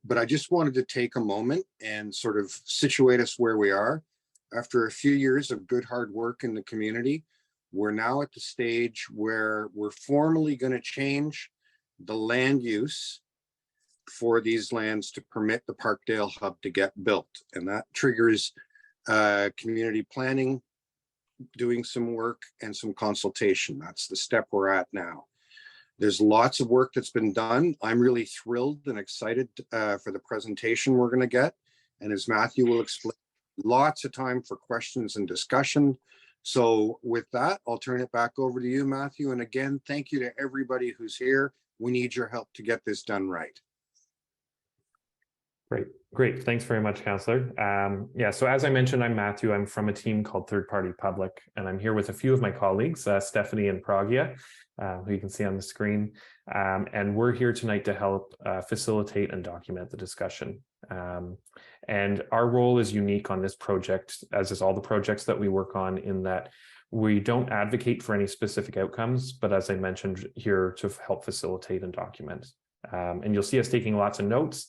But I just wanted to take a moment and sort of situate us where we are. After a few years of good hard work in the community, we're now at the stage where we're formally going to change the land use for these lands to permit the Parkdale Hub to get built. And that triggers community planning, doing some work and some consultation. That's the step we're at now. There's lots of work that's been done. I'm really thrilled and excited for the presentation we're going to get. And as Matthew will explain, lots of time for questions and discussion. So with that, I'll turn it back over to you, Matthew. And again, thank you to everybody who's here. We need your help to get this done right. Great. Thanks very much, Councillor. Yeah, so as I mentioned, I'm Matthew. I'm from a team called Third Party Public, and I'm here with a few of my colleagues, Stephanie and Pragya, who you can see on the screen. And we're here tonight to help facilitate and document the discussion. And our role is unique on this project, as is all the projects that we work on, in that we don't advocate for any specific outcomes, but as I mentioned, here to help facilitate and document. And you'll see us taking lots of notes.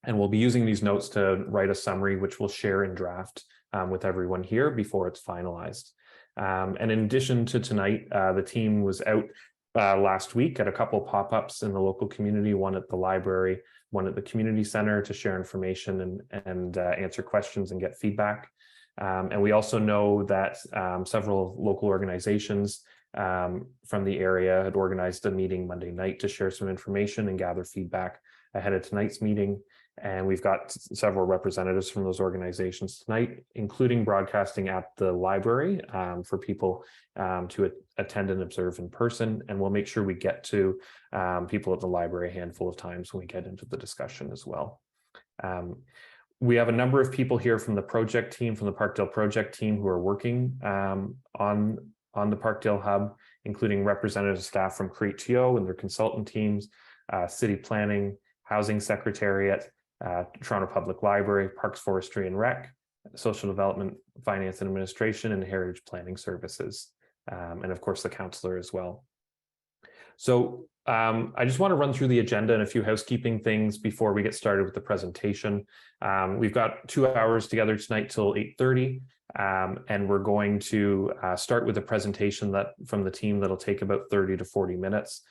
And we'll be using these notes to write a summary, which we'll share in draft with everyone here before it's finalized. And in addition to tonight, the team was out last week at a couple of pop-ups in the local community, one at the library, one at the community center, to share information and answer questions and get feedback. And we also know that several local organizations from the area had organized a meeting Monday night to share some information and gather feedback ahead of tonight's meeting. And we've got several representatives from those organizations tonight, including broadcasting at the library for people to attend and observe in person. And we'll make sure we get to people at the library a handful of times when we get into the discussion as well. We have a number of people here from the project team, from the Parkdale project team, who are working on the Parkdale Hub, including representative staff from Create2O and their consultant teams, city planning, Housing Secretariat, Toronto Public Library, Parks, Forestry and Rec, Social Development, Finance and Administration, and Heritage Planning Services, and of course the councillor as well. So I just want to run through the agenda and a few housekeeping things before we get started with the presentation. We've got 2 hours together tonight till 8:30, and we're going to start with a presentation from the team that'll take about 30 to 40 minutes.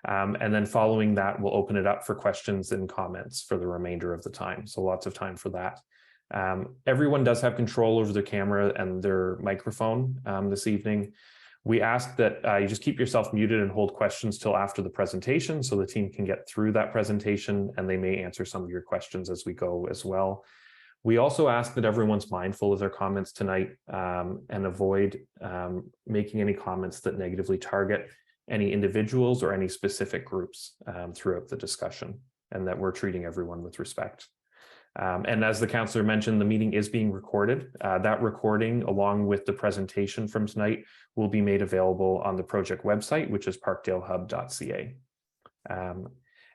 And then following that, we'll open it up for questions and comments for the remainder of the time. So lots of time for that. Everyone does have control over their camera and their microphone this evening. We ask that you just keep yourself muted and hold questions till after the presentation so the team can get through that presentation, and they may answer some of your questions as we go as well. We also ask that everyone's mindful of their comments tonight and avoid making any comments that negatively target any individuals or any specific groups throughout the discussion, and that we're treating everyone with respect. And as the councillor mentioned, the meeting is being recorded. That recording, along with the presentation from tonight, will be made available on the project website, which is parkdalehub.ca.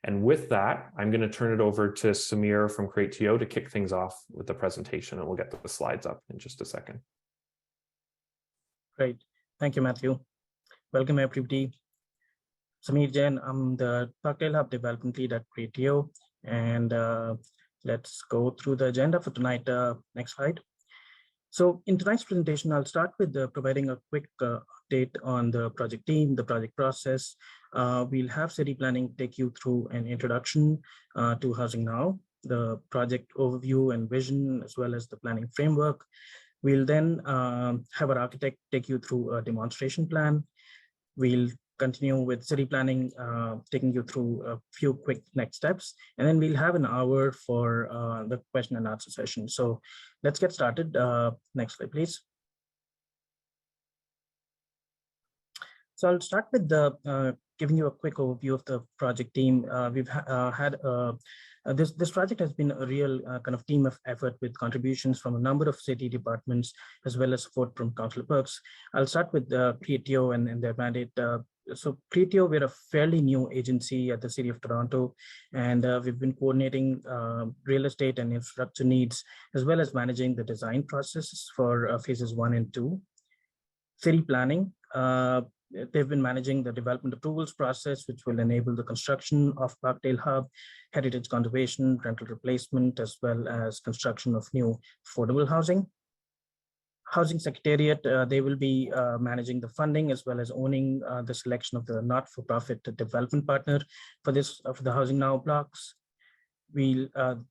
And with that, I'm going to turn it over to Samir from Create2O to kick things off with the presentation, and we'll get the slides up in just a second. Great. Thank you, Matthew. Welcome, everybody. Samir Jain, I'm the Parkdale Hub Development Lead at Create2O, and let's go through the agenda for tonight. Next slide. So in tonight's presentation, I'll start with providing a quick update on the project team, the project process. We'll have city planning take you through an introduction to Housing Now, the project overview and vision, as well as the planning framework. We'll then have our architect take you through a demonstration plan. We'll continue with city planning, taking you through a few quick next steps, and then we'll have an hour for the question and answer session. So let's get started. Next slide, please. So I'll start with giving you a quick overview of the project team. We've had this project has been a real kind of team of effort with contributions from a number of city departments, as well as support from Councillor Perks. I'll start with Create2O and their mandate. So Create2O, we're a fairly new agency at the City of Toronto, and we've been coordinating real estate and infrastructure needs, as well as managing the design process for phases 1 and 2. City planning, they've been managing the development approvals process, which will enable the construction of Parkdale Hub, heritage conservation, rental replacement, as well as construction of new affordable housing. Housing Secretariat, they will be managing the funding as well as owning the selection of the not-for-profit development partner for this for the Housing Now blocks. We'll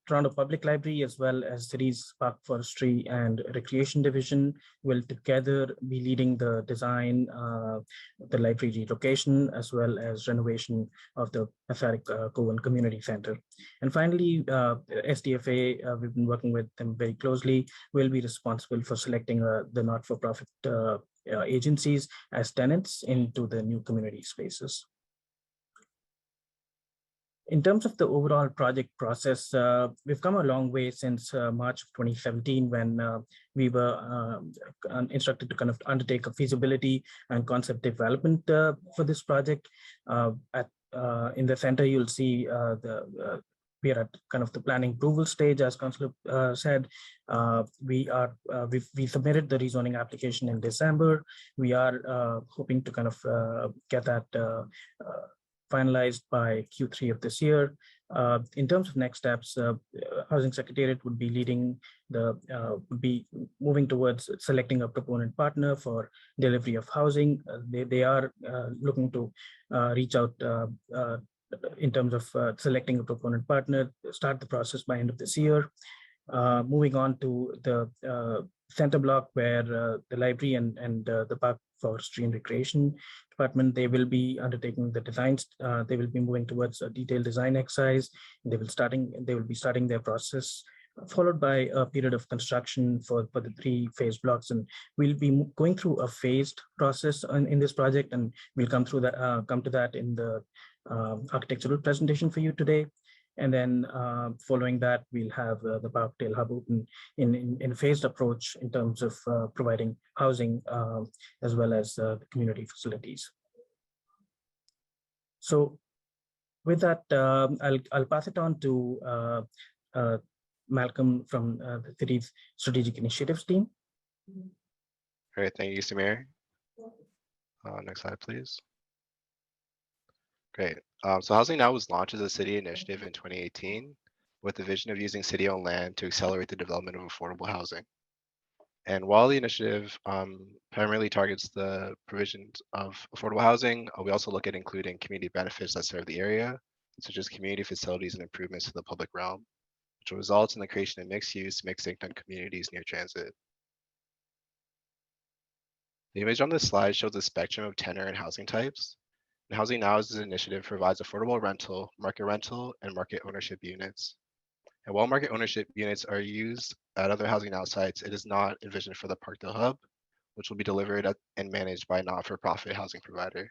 Toronto Public Library as well as city's Park Forestry and Recreation Division will together be leading the design, the library relocation, as well as renovation of the Pathetic Cowan Community Center. And finally, SDFA, we've been working with them very closely, will be responsible for selecting the not-for-profit agencies as tenants into the new community spaces. In terms of the overall project process, we've come a long way since March of 2017 when we were instructed to kind of undertake a feasibility and concept development for this project. In the center, you'll see we are at kind of the planning approval stage, as Councillor said. We submitted the rezoning application in December. We are hoping to kind of get that finalized by Q3 of this year. In terms of next steps, Housing Secretariat would be leading would be moving towards selecting a proponent partner for delivery of housing. They are looking to reach out in terms of selecting a proponent partner, start the process by end of this year. Moving on to the center block where the library and the Park Forestry and Recreation Department, they will be undertaking the designs. They will be moving towards a detailed design exercise. They will be starting their process, followed by a period of construction for the 3-phase blocks. And we'll be going through a phased process in this project, and we'll come to that in the architectural presentation for you today. And then following that, we'll have the Parkdale Hub open in a phased approach in terms of providing housing as well as the community facilities. So with that, I'll pass it on to Malcolm from the city's strategic initiatives team. Great, thank you, Samir. Next slide, please. Great. So Housing Now was launched as a city initiative in 2018 with the vision of using city-owned land to accelerate the development of affordable housing. And while the initiative primarily targets the provision of affordable housing, we also look at including community benefits that serve the area, such as community facilities and improvements to the public realm, which will result in the creation of mixed-use, mixed-income communities near transit. The image on this slide shows a spectrum of tenure and housing types. And Housing Now as an initiative provides affordable rental, and market ownership units. And while market ownership units are used at other Housing Now sites, it is not envisioned for the Parkdale Hub, which will be delivered and managed by a not-for-profit housing provider.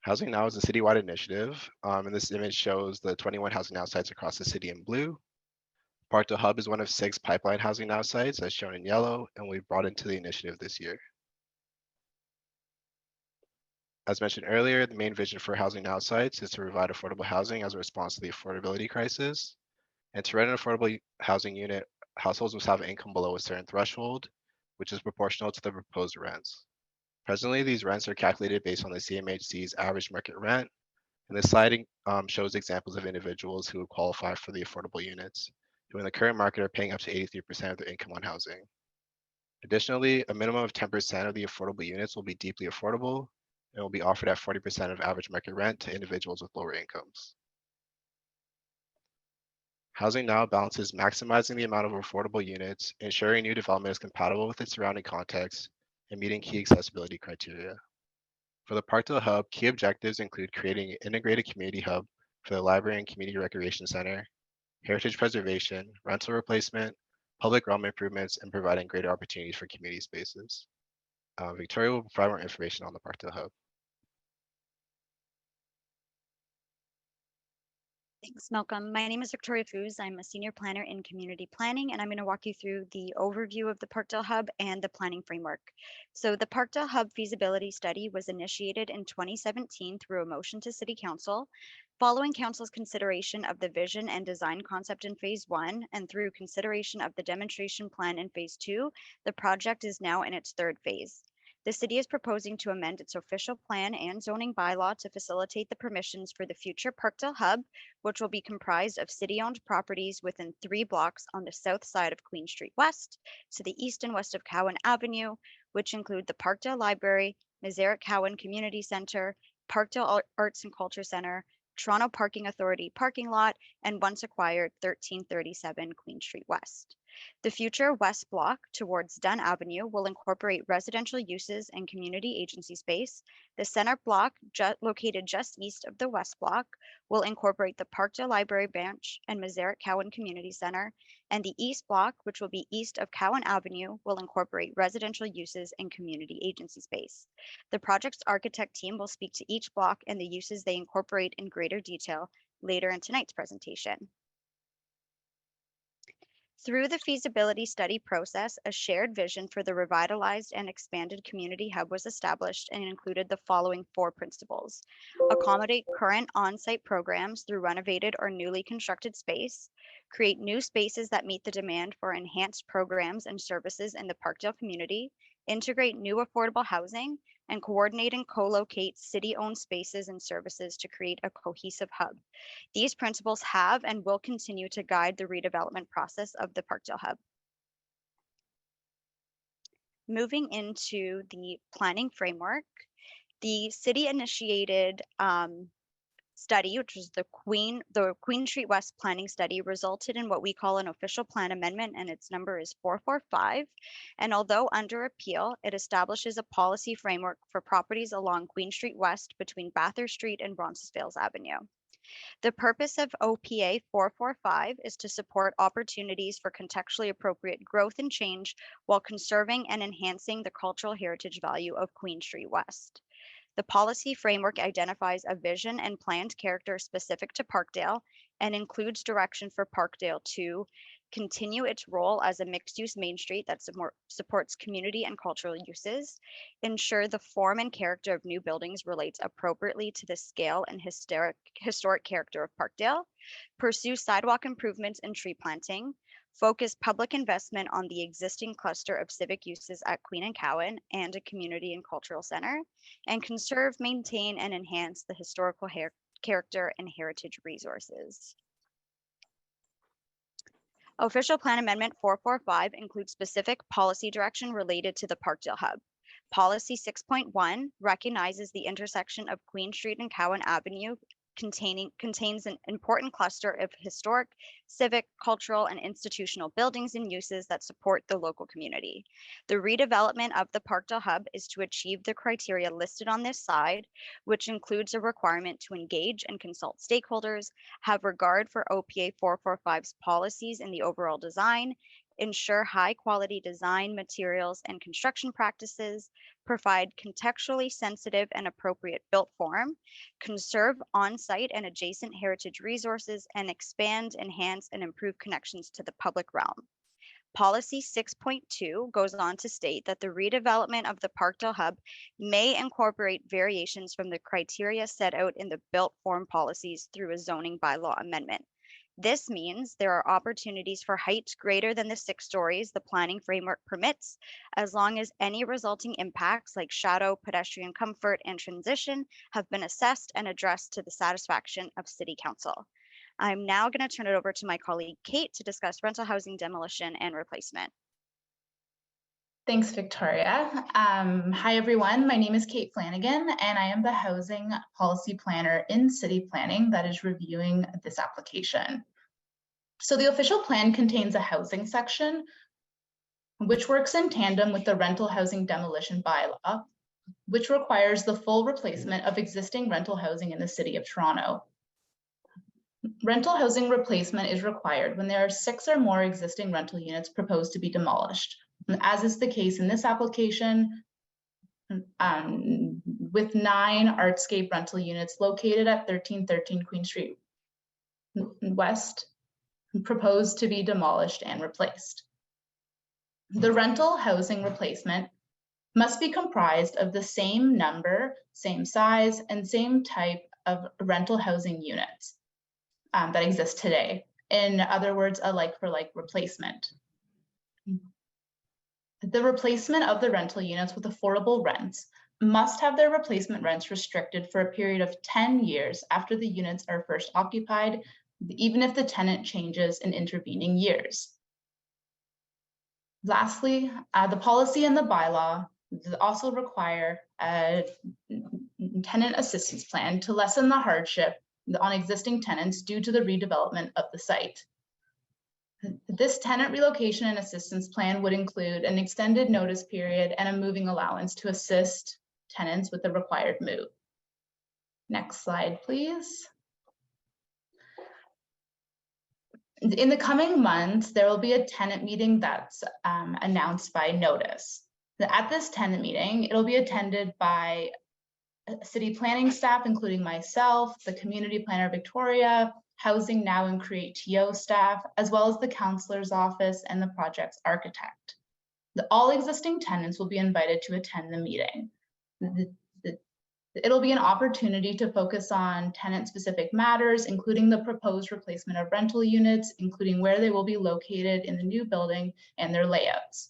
Housing Now is a citywide initiative, and this image shows the 21 Housing Now sites across the city in blue. Parkdale Hub is one of 6 pipeline Housing Now sites, as shown in yellow, and we brought into the initiative this year. As mentioned earlier, the main vision for Housing Now sites is to provide affordable housing as a response to the affordability crisis. And to rent an affordable housing unit, households must have income below a certain threshold, which is proportional to the proposed rents. Presently, these rents are calculated based on the CMHC's average market rent. And this slide shows examples of individuals who qualify for the affordable units, who in the current market are paying up to 83% of their income on housing. Additionally, a minimum of 10% of the affordable units will be deeply affordable, and will be offered at 40% of average market rent to individuals with lower incomes. Housing Now balances maximizing the amount of affordable units, ensuring new development is compatible with its surrounding context, and meeting key accessibility criteria. For the Parkdale Hub, key objectives include creating an integrated community hub for the library and community recreation center, heritage preservation, rental replacement, public realm improvements, and providing greater opportunities for community spaces. Victoria will provide more information on the Parkdale Hub. Thanks, Malcolm. My name is Victoria Foos. I'm a senior planner in community planning, and I'm going to walk you through the overview of the Parkdale Hub and the planning framework. So the Parkdale Hub feasibility study was initiated in 2017 through a motion to City Council. Following Council's consideration of the vision and design concept in Phase 1 and through consideration of the demonstration plan in Phase 2, the project is now in its third phase. The city is proposing to amend its official plan and zoning bylaw to facilitate the permissions for the future Parkdale Hub, which will be comprised of city-owned properties within 3 blocks on the south side of Queen Street West to the east and west of Cowan Avenue, which include the Parkdale Library, Mazarek Cowan Community Center, Parkdale Arts and Culture Center, Toronto Parking Authority parking lot, and once acquired 1337 Queen Street West. The future west block towards Dunn Avenue will incorporate residential uses and community agency space. The center block, located just east of the west block, will incorporate the Parkdale Library branch and Mazarek Cowan Community Center. And the east block, which will be east of Cowan Avenue, will incorporate residential uses and community agency space. The project's architect team will speak to each block and the uses they incorporate in greater detail later in tonight's presentation. Through the feasibility study process, a shared vision for the revitalized and expanded community hub was established and included the following 4 principles: accommodate current on-site programs through renovated or newly constructed space, create new spaces that meet the demand for enhanced programs and services in the Parkdale community, integrate new affordable housing, and coordinate and co-locate city-owned spaces and services to create a cohesive hub. These principles have and will continue to guide the redevelopment process of the Parkdale Hub. Moving into the planning framework, the city-initiated study, which was the Queen Street West planning study, resulted in what we call an official plan amendment, and its number is 445. And although under appeal, it establishes a policy framework for properties along Queen Street West between Bathurst Street and Roncesvalles Avenue. The purpose of OPA 445 is to support opportunities for contextually appropriate growth and change while conserving and enhancing the cultural heritage value of Queen Street West. The policy framework identifies a vision and planned character specific to Parkdale and includes direction for Parkdale to continue its role as a mixed-use main street that supports community and cultural uses, ensure the form and character of new buildings relates appropriately to the scale and historic character of Parkdale, pursue sidewalk improvements and tree planting, focus public investment on the existing cluster of civic uses at Queen and Cowan and a community and cultural center, and conserve, maintain, and enhance the historical character and heritage resources. Official Plan Amendment 445 includes specific policy direction related to the Parkdale Hub. Policy 6.1 recognizes the intersection of Queen Street and Cowan Avenue contains an important cluster of historic, civic, cultural, and institutional buildings and uses that support the local community. The redevelopment of the Parkdale Hub is to achieve the criteria listed on this slide, which includes a requirement to engage and consult stakeholders, have regard for OPA 445's policies in the overall design, ensure high quality design, materials, and construction practices, provide contextually sensitive and appropriate built form, conserve on-site and adjacent heritage resources, and expand, enhance, and improve connections to the public realm. Policy 6.2 goes on to state that the redevelopment of the Parkdale Hub may incorporate variations from the criteria set out in the built form policies through a zoning bylaw amendment. This means there are opportunities for heights greater than the 6 stories the planning framework permits, as long as any resulting impacts like shadow, pedestrian comfort, and transition have been assessed and addressed to the satisfaction of City Council. I'm now going to turn it over to my colleague Kate to discuss rental housing demolition and replacement. Thanks, Victoria. Hi, everyone. My name is Kate Flanagan, and I am the housing policy planner in city planning that is reviewing this application. So the official plan contains a housing section, which works in tandem with the rental housing demolition bylaw, which requires the full replacement of existing rental housing in the City of Toronto. Rental housing replacement is required when there are 6 or more existing rental units proposed to be demolished, as is the case in this application, with 9 Artscape rental units located at 1313 Queen Street West, proposed to be demolished and replaced. The rental housing replacement must be comprised of the same number, same size, and same type of rental housing units that exist today. In other words, a like-for-like replacement. The replacement of the rental units with affordable rents must have their replacement rents restricted for a period of 10 years after the units are first occupied, even if the tenant changes in intervening years. Lastly, the policy and the bylaw also require a tenant assistance plan to lessen the hardship on existing tenants due to the redevelopment of the site. This tenant relocation and assistance plan would include an extended notice period and a moving allowance to assist tenants with the required move. Next slide, please. In the coming months, there will be a tenant meeting that's announced by notice. At this tenant meeting, it'll be attended by city planning staff, including myself, the community planner Victoria, Housing Now and Create TO staff, as well as the counselor's office and the project's architect. All existing tenants will be invited to attend the meeting. It'll be an opportunity to focus on tenant-specific matters, including the proposed replacement of rental units, including where they will be located in the new building and their layouts.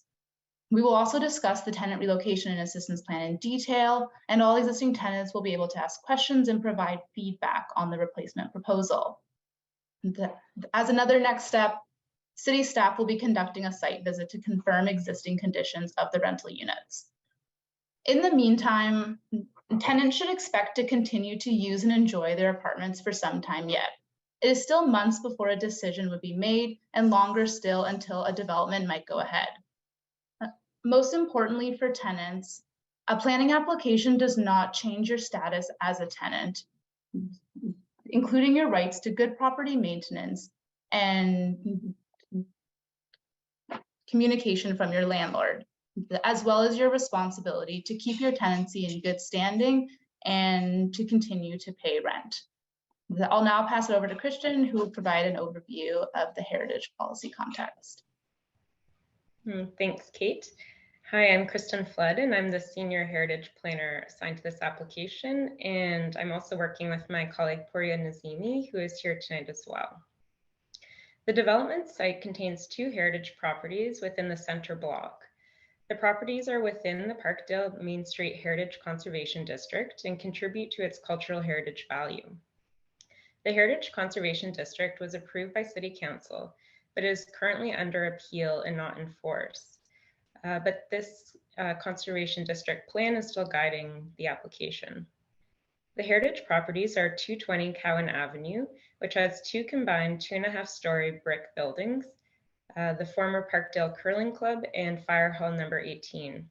We will also discuss the tenant relocation and assistance plan in detail, and all existing tenants will be able to ask questions and provide feedback on the replacement proposal. As another next step, city staff will be conducting a site visit to confirm existing conditions of the rental units. In the meantime, tenants should expect to continue to use and enjoy their apartments for some time yet. It is still months before a decision would be made, and longer still until a development might go ahead. Most importantly for tenants, a planning application does not change your status as a tenant, including your rights to good property maintenance and communication from your landlord, as well as your responsibility to keep your tenancy in good standing and to continue to pay rent. I'll now pass it over to Christian, who will provide an overview of the heritage policy context. Thanks, Kate. Hi, I'm Kristen Flood, and I'm the Senior Heritage Planner assigned to this application. And I'm also working with my colleague, Poria Nazimi, who is here tonight as well. The development site contains 2 heritage properties within the center block. The properties are within the Parkdale Main Street Heritage Conservation District and contribute to its cultural heritage value. The Heritage Conservation District was approved by City Council, but is currently under appeal and not in force. But this Conservation District plan is still guiding the application. The heritage properties are 220 Cowan Avenue, which has 2 combined 2.5-story brick buildings, the former Parkdale Curling Club and Fire Hall number 18.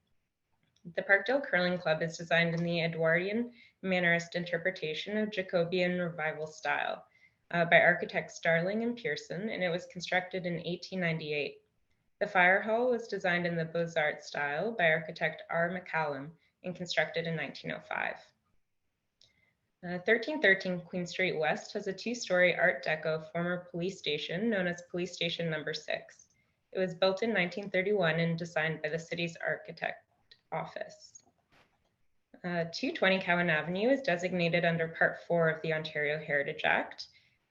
The Parkdale Curling Club is designed in the Edwardian Mannerist interpretation of Jacobean Revival style by architects Starling and Pearson, and it was constructed in 1898. The Fire Hall was designed in the Beaux-Arts style by architect R. McCallum and constructed in 1905. 1313 Queen Street West has a 2-story Art Deco former police station known as Police Station Number 6. It was built in 1931 and designed by the city's architect office. 220 Cowan Avenue is designated under Part 4 of the Ontario Heritage Act,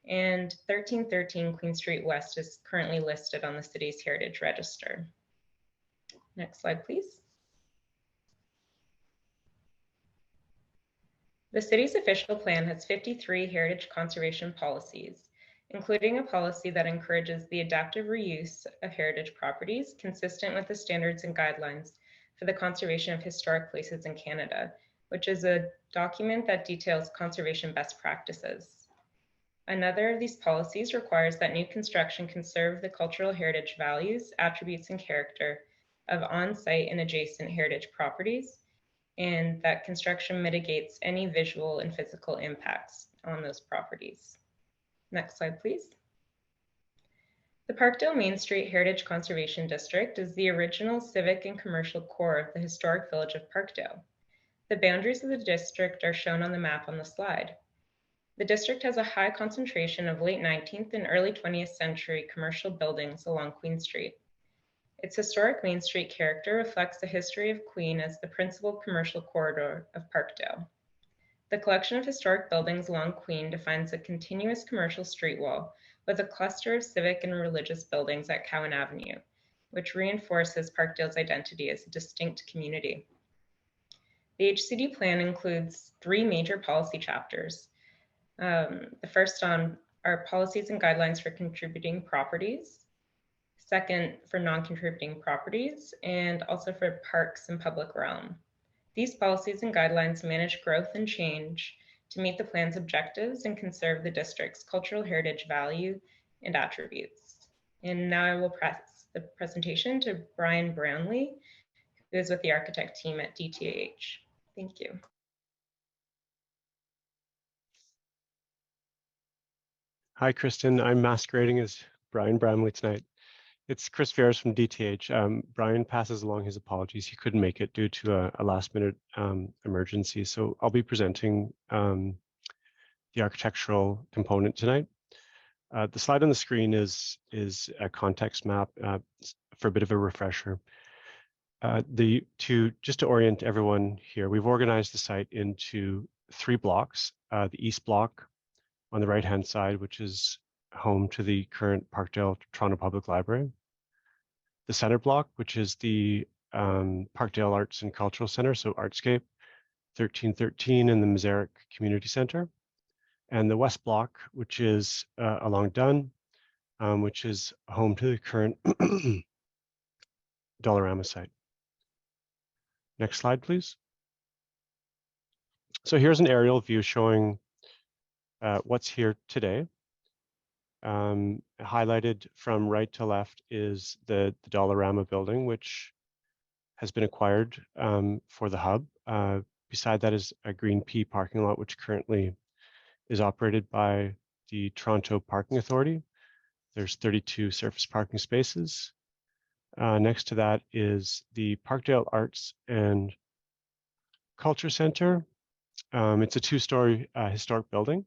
and 1313 Queen Street West is currently listed on the city's Heritage Register. Next slide, please. The city's official plan has 53 heritage conservation policies, including a policy that encourages the adaptive reuse of heritage properties consistent with the standards and guidelines for the conservation of historic places in Canada, which is a document that details conservation best practices. Another of these policies requires that new construction conserve the cultural heritage values, attributes, and character of on-site and adjacent heritage properties, and that construction mitigates any visual and physical impacts on those properties. Next slide, please. The Parkdale Main Street Heritage Conservation District is the original civic and commercial core of the historic village of Parkdale. The boundaries of the district are shown on the map on the slide. The district has a high concentration of late 19th and early 20th century commercial buildings along Queen Street. Its historic Main Street character reflects the history of Queen as the principal commercial corridor of Parkdale. The collection of historic buildings along Queen defines a continuous commercial street wall with a cluster of civic and religious buildings at Cowan Avenue, which reinforces Parkdale's identity as a distinct community. The HCD plan includes 3 major policy chapters. The first on are policies and guidelines for contributing properties. Second, for non-contributing properties, and also for parks and public realm. These policies and guidelines manage growth and change to meet the plan's objectives and conserve the district's cultural heritage value and attributes. And now I will pass the presentation to Brian Brownlee, who is with the architect team at DTH. Thank you. Hi, Kristen. I'm masquerading as Brian Bramley tonight. It's Chris Ferris from DTH. Brian passes along his apologies. He couldn't make it due to a last-minute emergency. So I'll be presenting the architectural component tonight. The slide on the screen is a context map for a bit of a refresher. Just to orient everyone here, we've organized the site into 3 blocks. The east block on the right-hand side, which is home to the current Parkdale Toronto Public Library. The center block, which is the Parkdale Arts and Cultural Center, so Artscape, 1313 and the Mazarick Community Center. And the west block, which is along Dunn, which is home to the current Dollarama site. Next slide, please. So here's an aerial view showing what's here today. Highlighted from right to left is the Dollarama building, which has been acquired for the hub. Beside that is a Green Pea parking lot, which currently is operated by the Toronto Parking Authority. There's 32 surface parking spaces. Next to that is the Parkdale Arts and Culture Center. It's a 2-story historic building.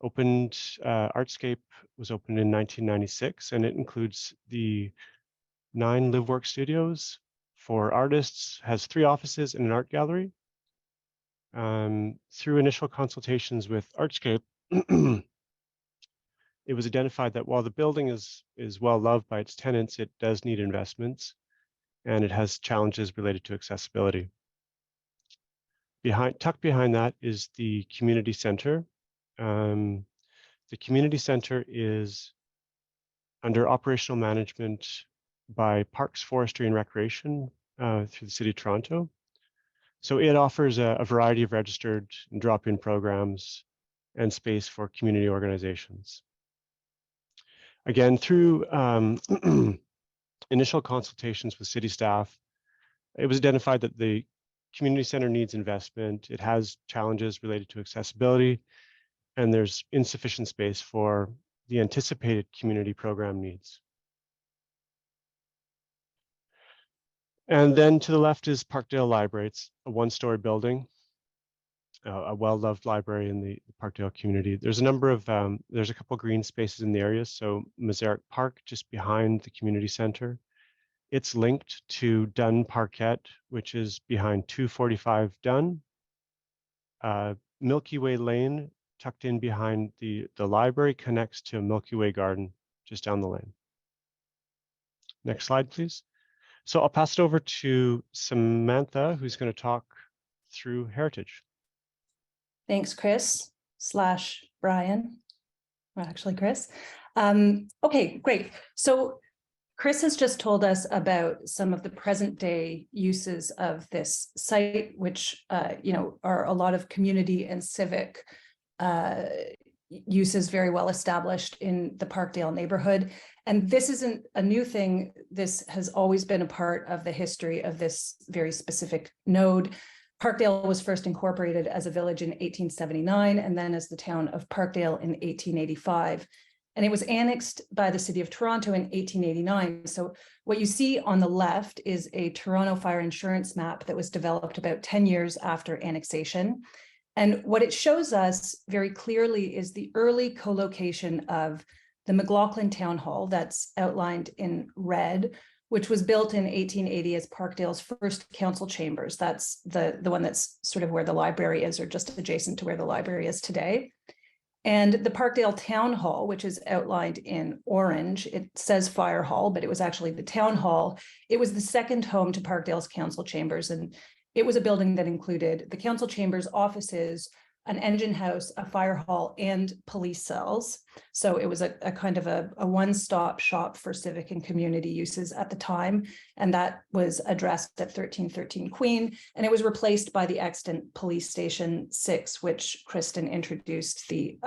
Artscape was opened in 1996, and it includes the 9 live-work studios for artists, has 3 offices and an art gallery. Through initial consultations with Artscape, it was identified that while the building is well loved by its tenants, it does need investments, and it has challenges related to accessibility. Tucked behind that is the community center. The community center is under operational management by Parks, Forestry and Recreation through the City of Toronto. So it offers a variety of registered and drop-in programs and space for community organizations. Again, through initial consultations with city staff, it was identified that the community center needs investment. It has challenges related to accessibility, and there's insufficient space for the anticipated community program needs. And then to the left is Parkdale Library. It's a 1-story building, a well-loved library in the Parkdale community. There's a number of, there's a couple green spaces in the area. So Mazarick Park, just behind the community center. It's linked to Dunn Parkette, which is behind 245 Dunn. Milky Way Lane, tucked in behind the library, connects to Milky Way Garden just down the lane. Next slide, please. So I'll pass it over to Samantha, who's going to talk through heritage. Thanks, Chris / Brian. Well, actually, Chris. Okay, great. So Chris has just told us about some of the present day uses of this site, which are a lot of community and civic uses very well established in the Parkdale neighborhood. And this isn't a new thing. This has always been a part of the history of this very specific node. Parkdale was first incorporated as a village in 1879 and then as the town of Parkdale in 1885. And it was annexed by the City of Toronto in 1889. So what you see on the left is a Toronto fire insurance map that was developed about 10 years after annexation. And what it shows us very clearly is the early co-location of the McLaughlin Town Hall that's outlined in red which was built in 1880 as Parkdale's first council chambers. That's the one that's sort of where the library is, or just adjacent to where the library is today. And the Parkdale Town Hall, which is outlined in orange, it says Fire Hall, but it was actually the Town Hall. It was the second home to Parkdale's council chambers, and it was a building that included the council chambers, offices, an engine house, a fire hall, and police cells. So it was a kind of a one-stop shop for civic and community uses at the time. And that was addressed at 1313 Queen. And it was replaced by the extant Police Station 6, which Kristen introduced, the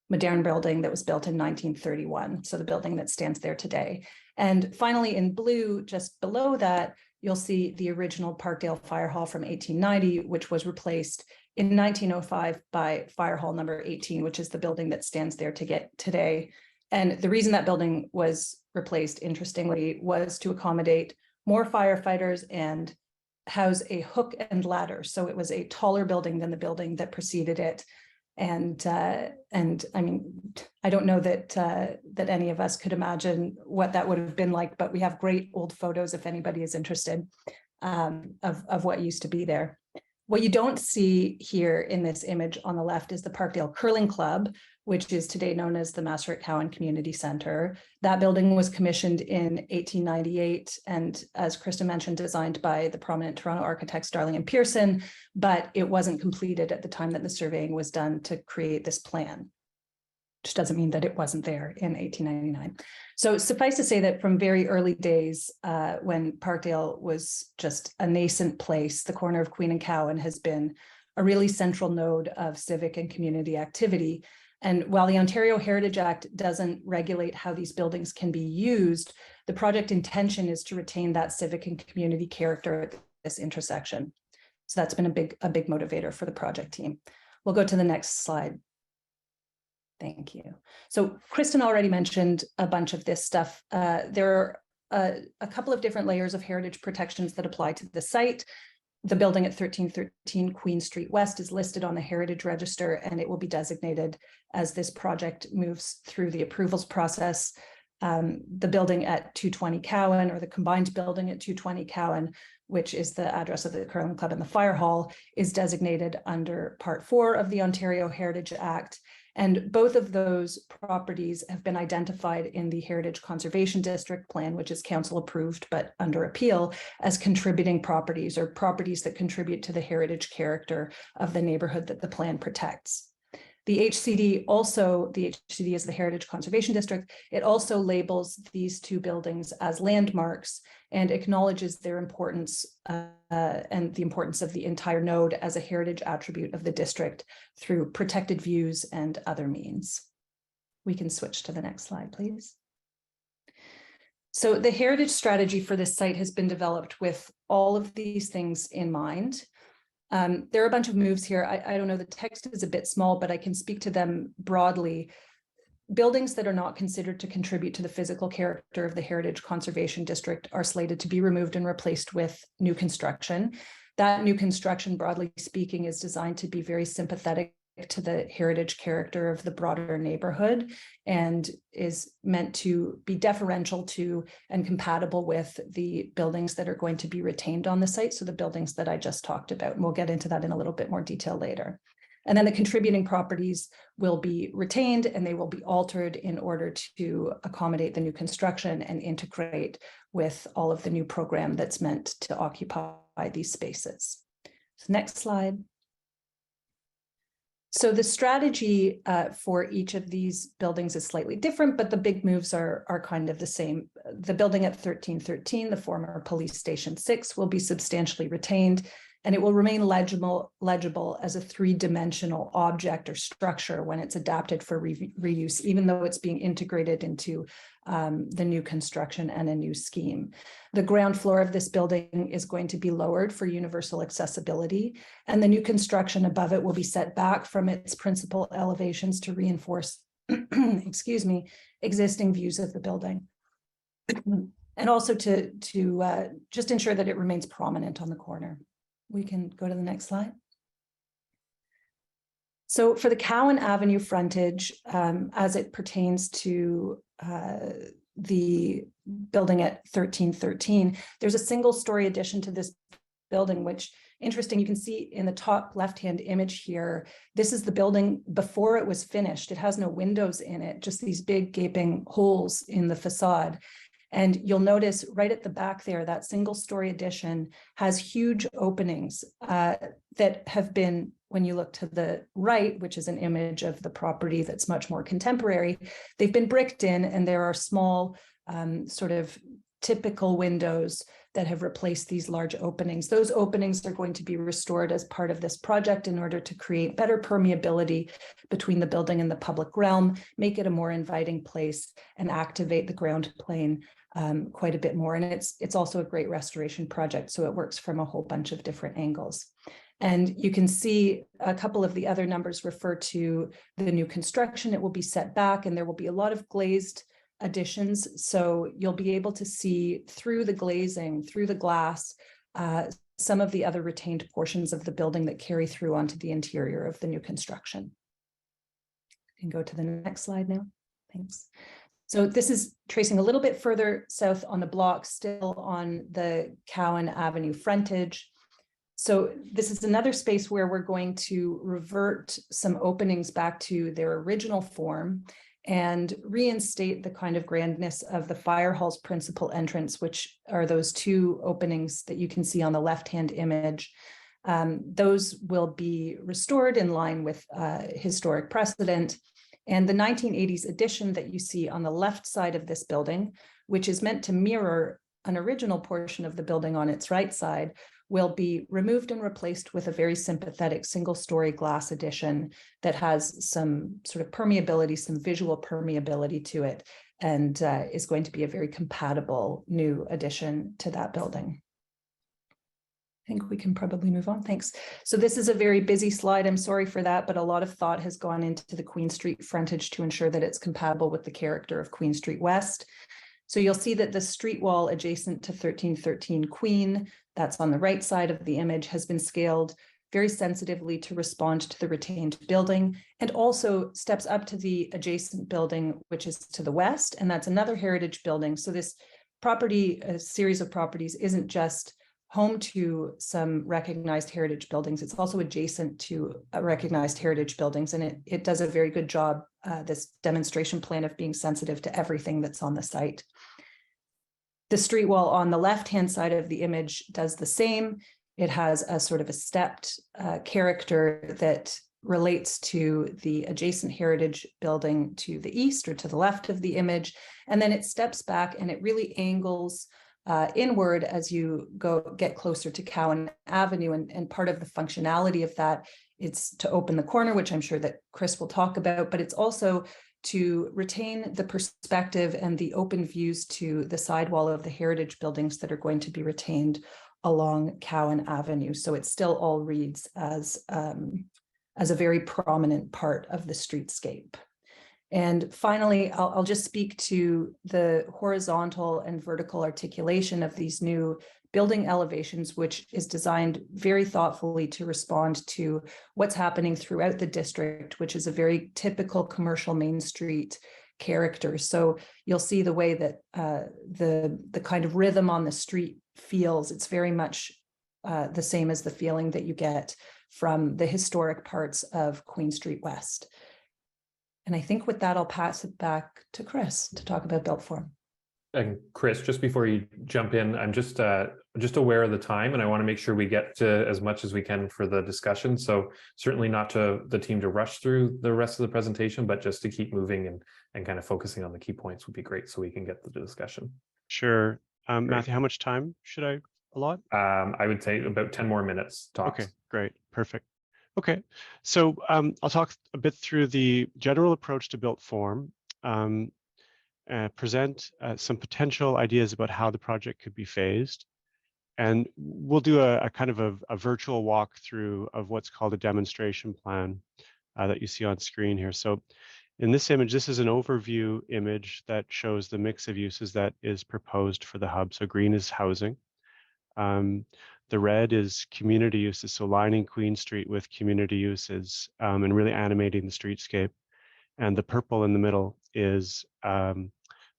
modern building that was built in 1931. So the building that stands there today. And finally, in blue, just below that, you'll see the original Parkdale Fire Hall from 1890, which was replaced in 1905 by Fire Hall number 18, which is the building that stands there today. And the reason that building was replaced, interestingly, was to accommodate more firefighters and house a hook and ladder. So it was a taller building than the building that preceded it. And I mean, I don't know that any of us could imagine what that would have been like, but we have great old photos if anybody is interested of what used to be there. What you don't see here in this image on the left is the Parkdale Curling Club, which is today known as the Masserick Cowan Community Center. That building was commissioned in 1898 and, as Krista mentioned, designed by the prominent Toronto architects Darling and Pearson, but it wasn't completed at the time that the surveying was done to create this plan. Which doesn't mean that it wasn't there in 1899. So suffice to say that from very early days, when Parkdale was just a nascent place, the corner of Queen and Cowan has been a really central node of civic and community activity. And while the Ontario Heritage Act doesn't regulate how these buildings can be used, the project intention is to retain that civic and community character at this intersection. So that's been a big motivator for the project team. We'll go to the next slide. Thank you. So Kristen already mentioned a bunch of this stuff. There are a couple of different layers of heritage protections that apply to the site. The building at 1313 Queen Street West is listed on the Heritage Register, and it will be designated as this project moves through the approvals process. The building at 220 Cowan, or the combined building at 220 Cowan, which is the address of the Curling Club and the Fire Hall, is designated under Part 4 of the Ontario Heritage Act. And both of those properties have been identified in the Heritage Conservation District Plan, which is council approved but under appeal, as contributing properties, or properties that contribute to the heritage character of the neighborhood that the plan protects. The HCD is the Heritage Conservation District. It also labels these two buildings as landmarks and acknowledges their importance and the importance of the entire node as a heritage attribute of the district through protected views and other means. We can switch to the next slide, please. So the heritage strategy for this site has been developed with all of these things in mind. There are a bunch of moves here. I don't know, the text is a bit small, but I can speak to them broadly. Buildings that are not considered to contribute to the physical character of the Heritage Conservation District are slated to be removed and replaced with new construction. That new construction, broadly speaking, is designed to be very sympathetic to the heritage character of the broader neighborhood and is meant to be deferential to and compatible with the buildings that are going to be retained on the site. So the buildings that I just talked about, and we'll get into that in a little bit more detail later. And then the contributing properties will be retained and they will be altered in order to accommodate the new construction and integrate with all of the new program that's meant to occupy these spaces. So next slide. So the strategy for each of these buildings is slightly different, but the big moves are kind of the same. The building at 1313, the former Police Station 6, will be substantially retained, and it will remain legible as a three-dimensional object or structure when it's adapted for reuse, even though it's being integrated into the new construction and a new scheme. The ground floor of this building is going to be lowered for universal accessibility, and the new construction above it will be set back from its principal elevations to reinforce, excuse me, existing views of the building. And also to just ensure that it remains prominent on the corner. We can go to the next slide. So for the Cowan Avenue frontage, as it pertains to the building at 1313. There's a single story addition to this building, which interesting, you can see in the top left-hand image here, this is the building before it was finished. It has no windows in it, just these big gaping holes in the facade. And you'll notice right at the back there, that single story addition has huge openings that have been, when you look to the right, which is an image of the property that's much more contemporary, they've been bricked in, and there are small sort of typical windows that have replaced these large openings. Those openings are going to be restored as part of this project in order to create better permeability between the building and the public realm, make it a more inviting place, and activate the ground plane quite a bit more. And it's also a great restoration project, so it works from a whole bunch of different angles. And you can see a couple of the other numbers refer to the new construction. It will be set back, and there will be a lot of glazed additions. So you'll be able to see through the glazing, through the glass, some of the other retained portions of the building that carry through onto the interior of the new construction. You can go to the next slide now. Thanks. So this is tracing a little bit further south on the block, still on the Cowan Avenue frontage. So this is another space where we're going to revert some openings back to their original form and reinstate the kind of grandness of the fire hall's principal entrance, which are those two openings that you can see on the left-hand image. Those will be restored in line with historic precedent. And the 1980s addition that you see on the left side of this building, which is meant to mirror an original portion of the building on its right side, will be removed and replaced with a very sympathetic single-story glass addition that has some sort of permeability, some visual permeability to it, and is going to be a very compatible new addition to that building. I think we can probably move on. Thanks. So this is a very busy slide. I'm sorry for that, but a lot of thought has gone into the Queen Street frontage to ensure that it's compatible with the character of Queen Street West. So you'll see that the street wall adjacent to 1313 Queen, that's on the right side of the image, has been scaled very sensitively to respond to the retained building, and also steps up to the adjacent building, which is to the west, and that's another heritage building. So this property, a series of properties, isn't just home to some recognized heritage buildings, it's also adjacent to recognized heritage buildings, and it does a very good job, this demonstration plan, of being sensitive to everything that's on the site. The street wall on the left-hand side of the image does the same. It has a sort of a stepped character that relates to the adjacent heritage building to the east or to the left of the image, and then it steps back and it really angles inward as you get closer to Cowan Avenue, and part of the functionality of that is to open the corner, which I'm sure that Chris will talk about, but it's also to retain the perspective and the open views to the sidewall of the heritage buildings that are going to be retained along Cowan Avenue. So it still all reads as a very prominent part of the streetscape. And finally, I'll just speak to the horizontal and vertical articulation of these new building elevations, which is designed very thoughtfully to respond to what's happening throughout the district, which is a very typical commercial Main Street character. So you'll see the way that the kind of rhythm on the street feels. It's very much the same as the feeling that you get from the historic parts of Queen Street West. And I think with that, I'll pass it back to Chris to talk about built form. And Chris, just before you jump in, I'm just aware of the time, and I want to make sure we get to as much as we can for the discussion. So certainly not to the team to rush through the rest of the presentation, but just to keep moving and kind of focusing on the key points would be great, so we can get to the discussion. Sure. Matthew, how much time should I allot? I would say about 10 more minutes tops. Okay, great, perfect. Okay, so I'll talk a bit through the general approach to built form, present some potential ideas about how the project could be phased, and we'll do a kind of a virtual walkthrough of what's called a demonstration plan that you see on screen here. So in this image, this is an overview image that shows the mix of uses that is proposed for the hub. So green is housing. The red is community uses, so lining Queen Street with community uses and really animating the streetscape. And the purple in the middle is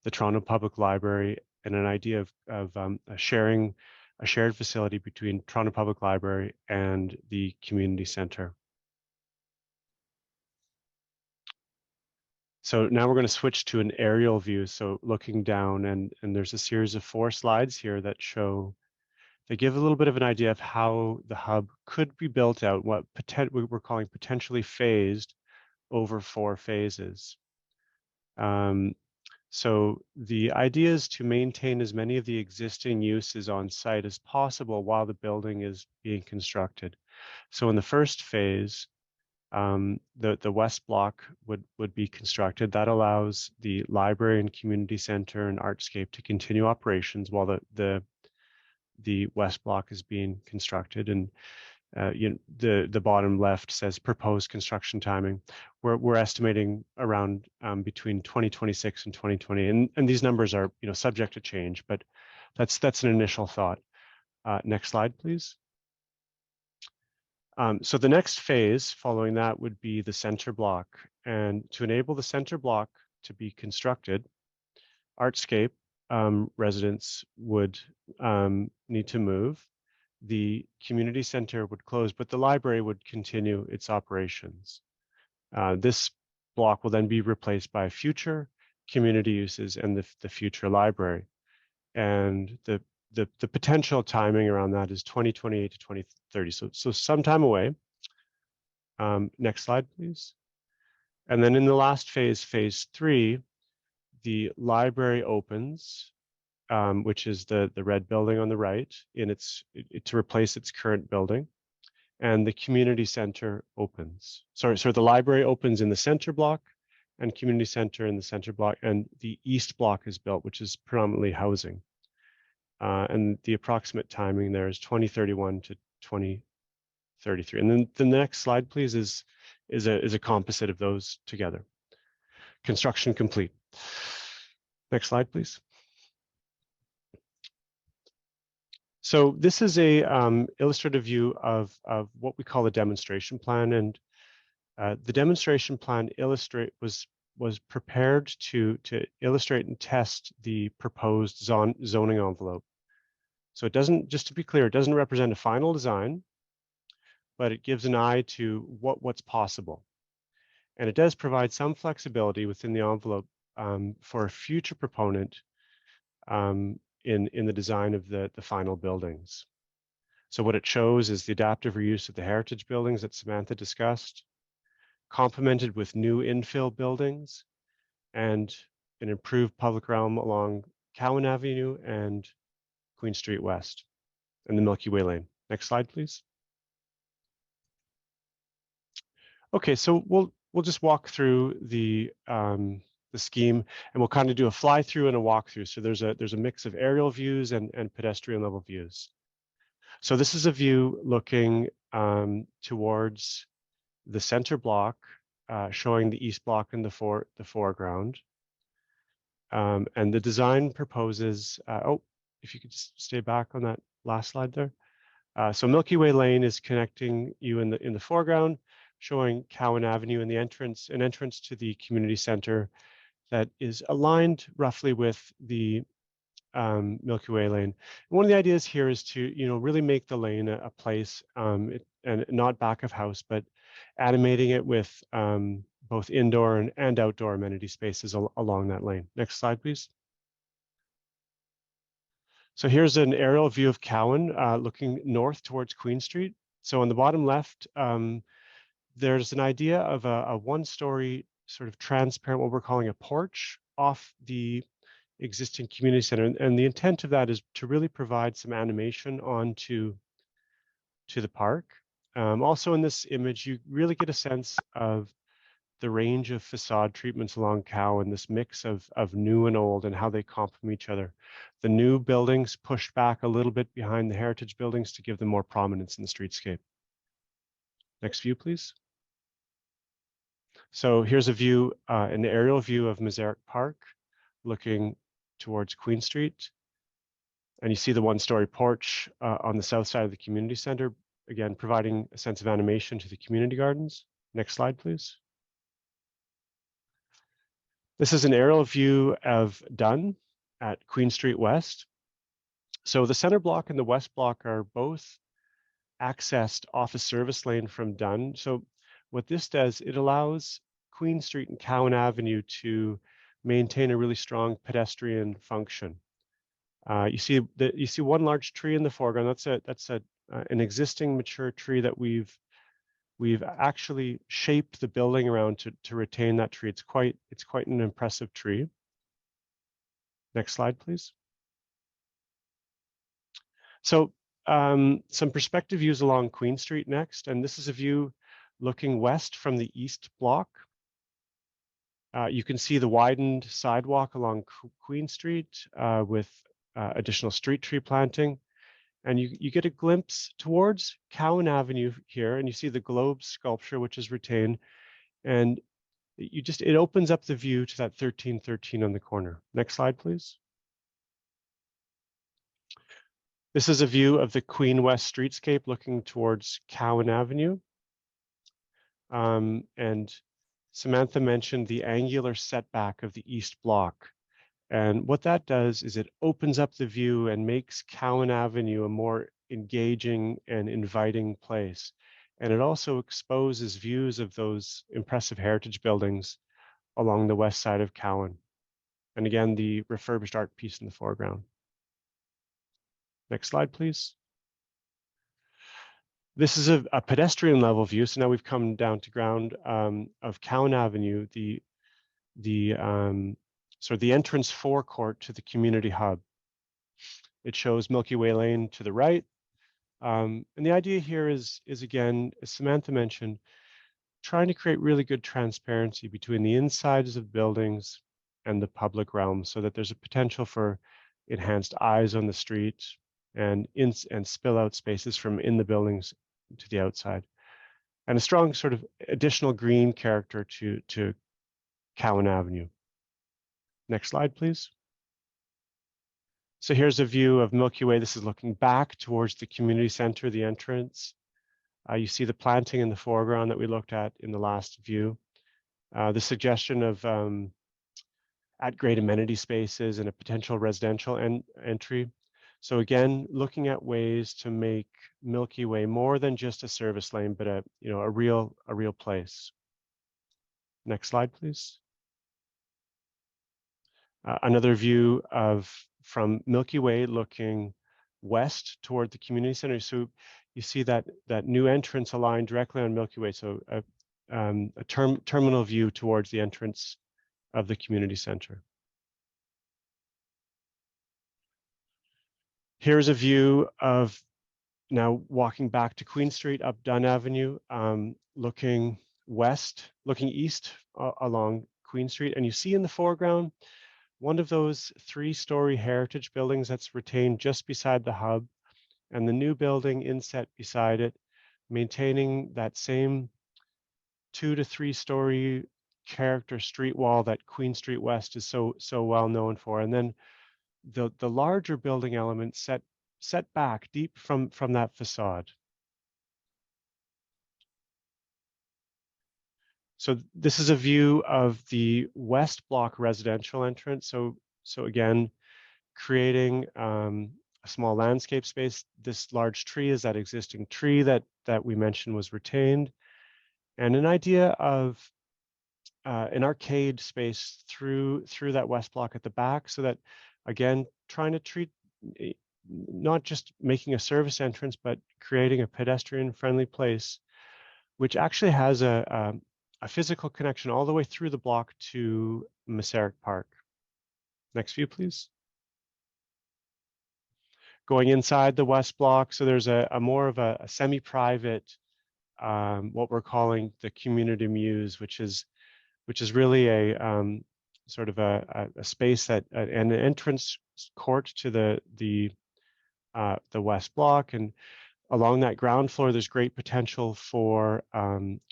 the Toronto Public Library, and an idea of a shared facility between Toronto Public Library and the community center. So now we're going to switch to an aerial view. So looking down, and there's a series of 4 slides here that give a little bit of an idea of how the hub could be built out, what we're calling potentially phased over 4 phases. So the idea is to maintain as many of the existing uses on site as possible while the building is being constructed. So in the first phase, the west block would be constructed. That allows the library and community center and artscape to continue operations while the west block is being constructed. And the bottom left says proposed construction timing. We're estimating around between 2026 and 2020, and these numbers are subject to change, but that's an initial thought. Next slide, please. So the next phase following that would be the center block, and to enable the center block to be constructed, artscape residents would need to move. The community center would close, but the library would continue its operations. This block will then be replaced by future community uses and the future library. And the potential timing around that is 2028 to 2030. So some time away. Next slide, please. And then in the last phase, phase 3, the library opens, which is the red building on the right, to replace its current building, and the community center opens. So the library opens in the center block, and community center in the center block, and the east block is built, which is predominantly housing. And the approximate timing there is 2031 to 2033. And then the next slide, please, is a composite of those together. Construction complete. Next slide, please. So this is a illustrative view of what we call a demonstration plan, and the demonstration plan was prepared to illustrate and test the proposed zoning envelope. So it doesn't, just to be clear, it doesn't represent a final design, but it gives an eye to what's possible. And it does provide some flexibility within the envelope for a future proponent in the design of the final buildings. So what it shows is the adaptive reuse of the heritage buildings that Samantha discussed, complemented with new infill buildings and an improved public realm along Cowan Avenue and Queen Street West and the Milky Way Lane. Next slide, please. Okay, so we'll just walk through the scheme, and we'll kind of do a fly through and a walkthrough. So there's a mix of aerial views and pedestrian level views. So this is a view looking towards the center block, showing the east block in the foreground. And the design proposes, if you could just stay back on that last slide there. So Milky Way Lane is connecting you in the foreground, showing Cowan Avenue and an entrance to the community center that is aligned roughly with the Milky Way Lane. And one of the ideas here is to really make the lane a place and not back of house, but animating it with both indoor and outdoor amenity spaces along that lane. Next slide, please. So here's an aerial view of Cowan looking north towards Queen Street. So on the bottom left, there's an idea of a one-story sort of transparent, what we're calling a porch off the existing community center. And the intent of that is to really provide some animation onto the park. Also in this image, you really get a sense of the range of facade treatments along Cowan, this mix of new and old and how they complement each other. The new buildings pushed back a little bit behind the heritage buildings to give them more prominence in the streetscape. Next view, please. So here's a view, an aerial view of Mazarek Park looking towards Queen Street. And you see the one-story porch on the south side of the community center, again, providing a sense of animation to the community gardens. Next slide, please. This is an aerial view of Dunn at Queen Street West. So the center block and the west block are both accessed off a service lane from Dunn. So what this does, it allows Queen Street and Cowan Avenue to maintain a really strong pedestrian function. You see one large tree in the foreground. That's an existing mature tree that we've actually shaped the building around to retain that tree. It's quite an impressive tree. Next slide, please. So some perspective views along Queen Street next, and this is a view looking west from the east block. You can see the widened sidewalk along Queen Street with additional street tree planting. And you get a glimpse towards Cowan Avenue here, and you see the globe sculpture, which is retained. And it opens up the view to that 1313 on the corner. Next slide, please. This is a view of the Queen West streetscape looking towards Cowan Avenue. And Samantha mentioned the angular setback of the east block. And what that does is it opens up the view and makes Cowan Avenue a more engaging and inviting place. And it also exposes views of those impressive heritage buildings along the west side of Cowan. And again, the refurbished art piece in the foreground. Next slide, please. This is a pedestrian level view. So now we've come down to ground of Cowan Avenue, the entrance forecourt to the community hub. It shows Milky Way Lane to the right. And the idea here is again, as Samantha mentioned, trying to create really good transparency between the insides of buildings and the public realm so that there's a potential for enhanced eyes on the street and spill out spaces from in the buildings to the outside. And a strong sort of additional green character to Cowan Avenue. Next slide, please. So here's a view of Milky Way. This is looking back towards the community center, the entrance. You see the planting in the foreground that we looked at in the last view. The suggestion of at-grade amenity spaces and a potential residential entry. So again, looking at ways to make Milky Way more than just a service lane, but a real place. Next slide, please. Another view from Milky Way looking west toward the community center. So you see that new entrance aligned directly on Milky Way. So a terminal view towards the entrance of the community center. Here's a view of now walking back to Queen Street up Dunn Avenue, looking east along Queen Street. And you see in the foreground, one of those 3-story heritage buildings that's retained just beside the hub, and the new building inset beside it, maintaining that same 2 to 3-story character street wall that Queen Street West is so well known for. And then the larger building element set back deep from that facade. So this is a view of the West Block residential entrance. So again, creating a small landscape space. This large tree is that existing tree that we mentioned was retained, and an idea of an arcade space through that West Block at the back, so that again, trying to treat not just making a service entrance, but creating a pedestrian-friendly place, which actually has a physical connection all the way through the block to Maseric Park. Next view, please. Going inside the West Block, so there's a more of a semi-private, what we're calling the Community Muse, which is really a sort of a space that an entrance court to the West Block, and along that ground floor, there's great potential for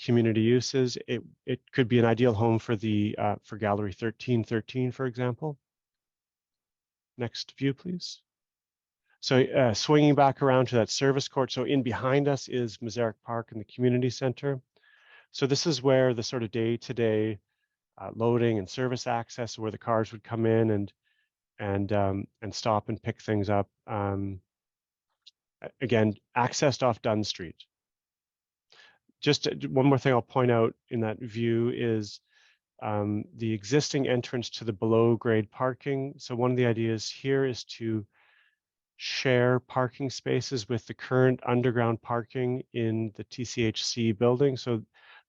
community uses. It could be an ideal home for for Gallery 1313, for example. Next view, please. So swinging back around to that service court. So in behind us is Maseric Park and the community center. So this is where the sort of day-to-day loading and service access, where the cars would come in and stop and pick things up. Again, accessed off Dunn Street. Just one more thing I'll point out in that view is the existing entrance to the below grade parking. So one of the ideas here is to share parking spaces with the current underground parking in the TCHC building. So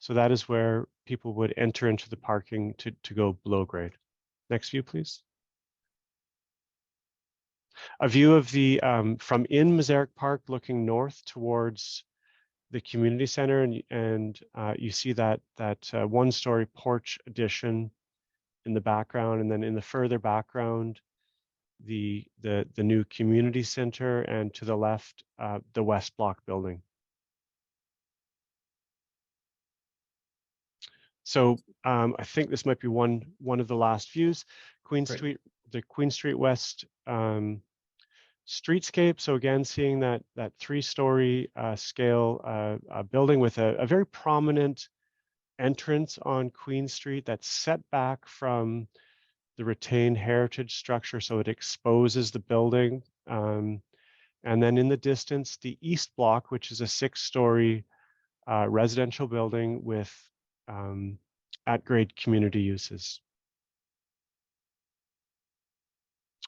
that is where people would enter into the parking to go below grade. Next view, please. A view of the from in Mazarek Park looking north towards the community center, and you see that one-story porch addition in the background, and then in the further background, the new community center, and to the left, the West Block building. So I think this might be one of the last views. Queen Street, the Queen Street West streetscape. So again, seeing that three-story scale building with a very prominent entrance on Queen Street that's set back from the retained heritage structure, so it exposes the building. And then in the distance, the East Block, which is a 6-story residential building with at-grade community uses.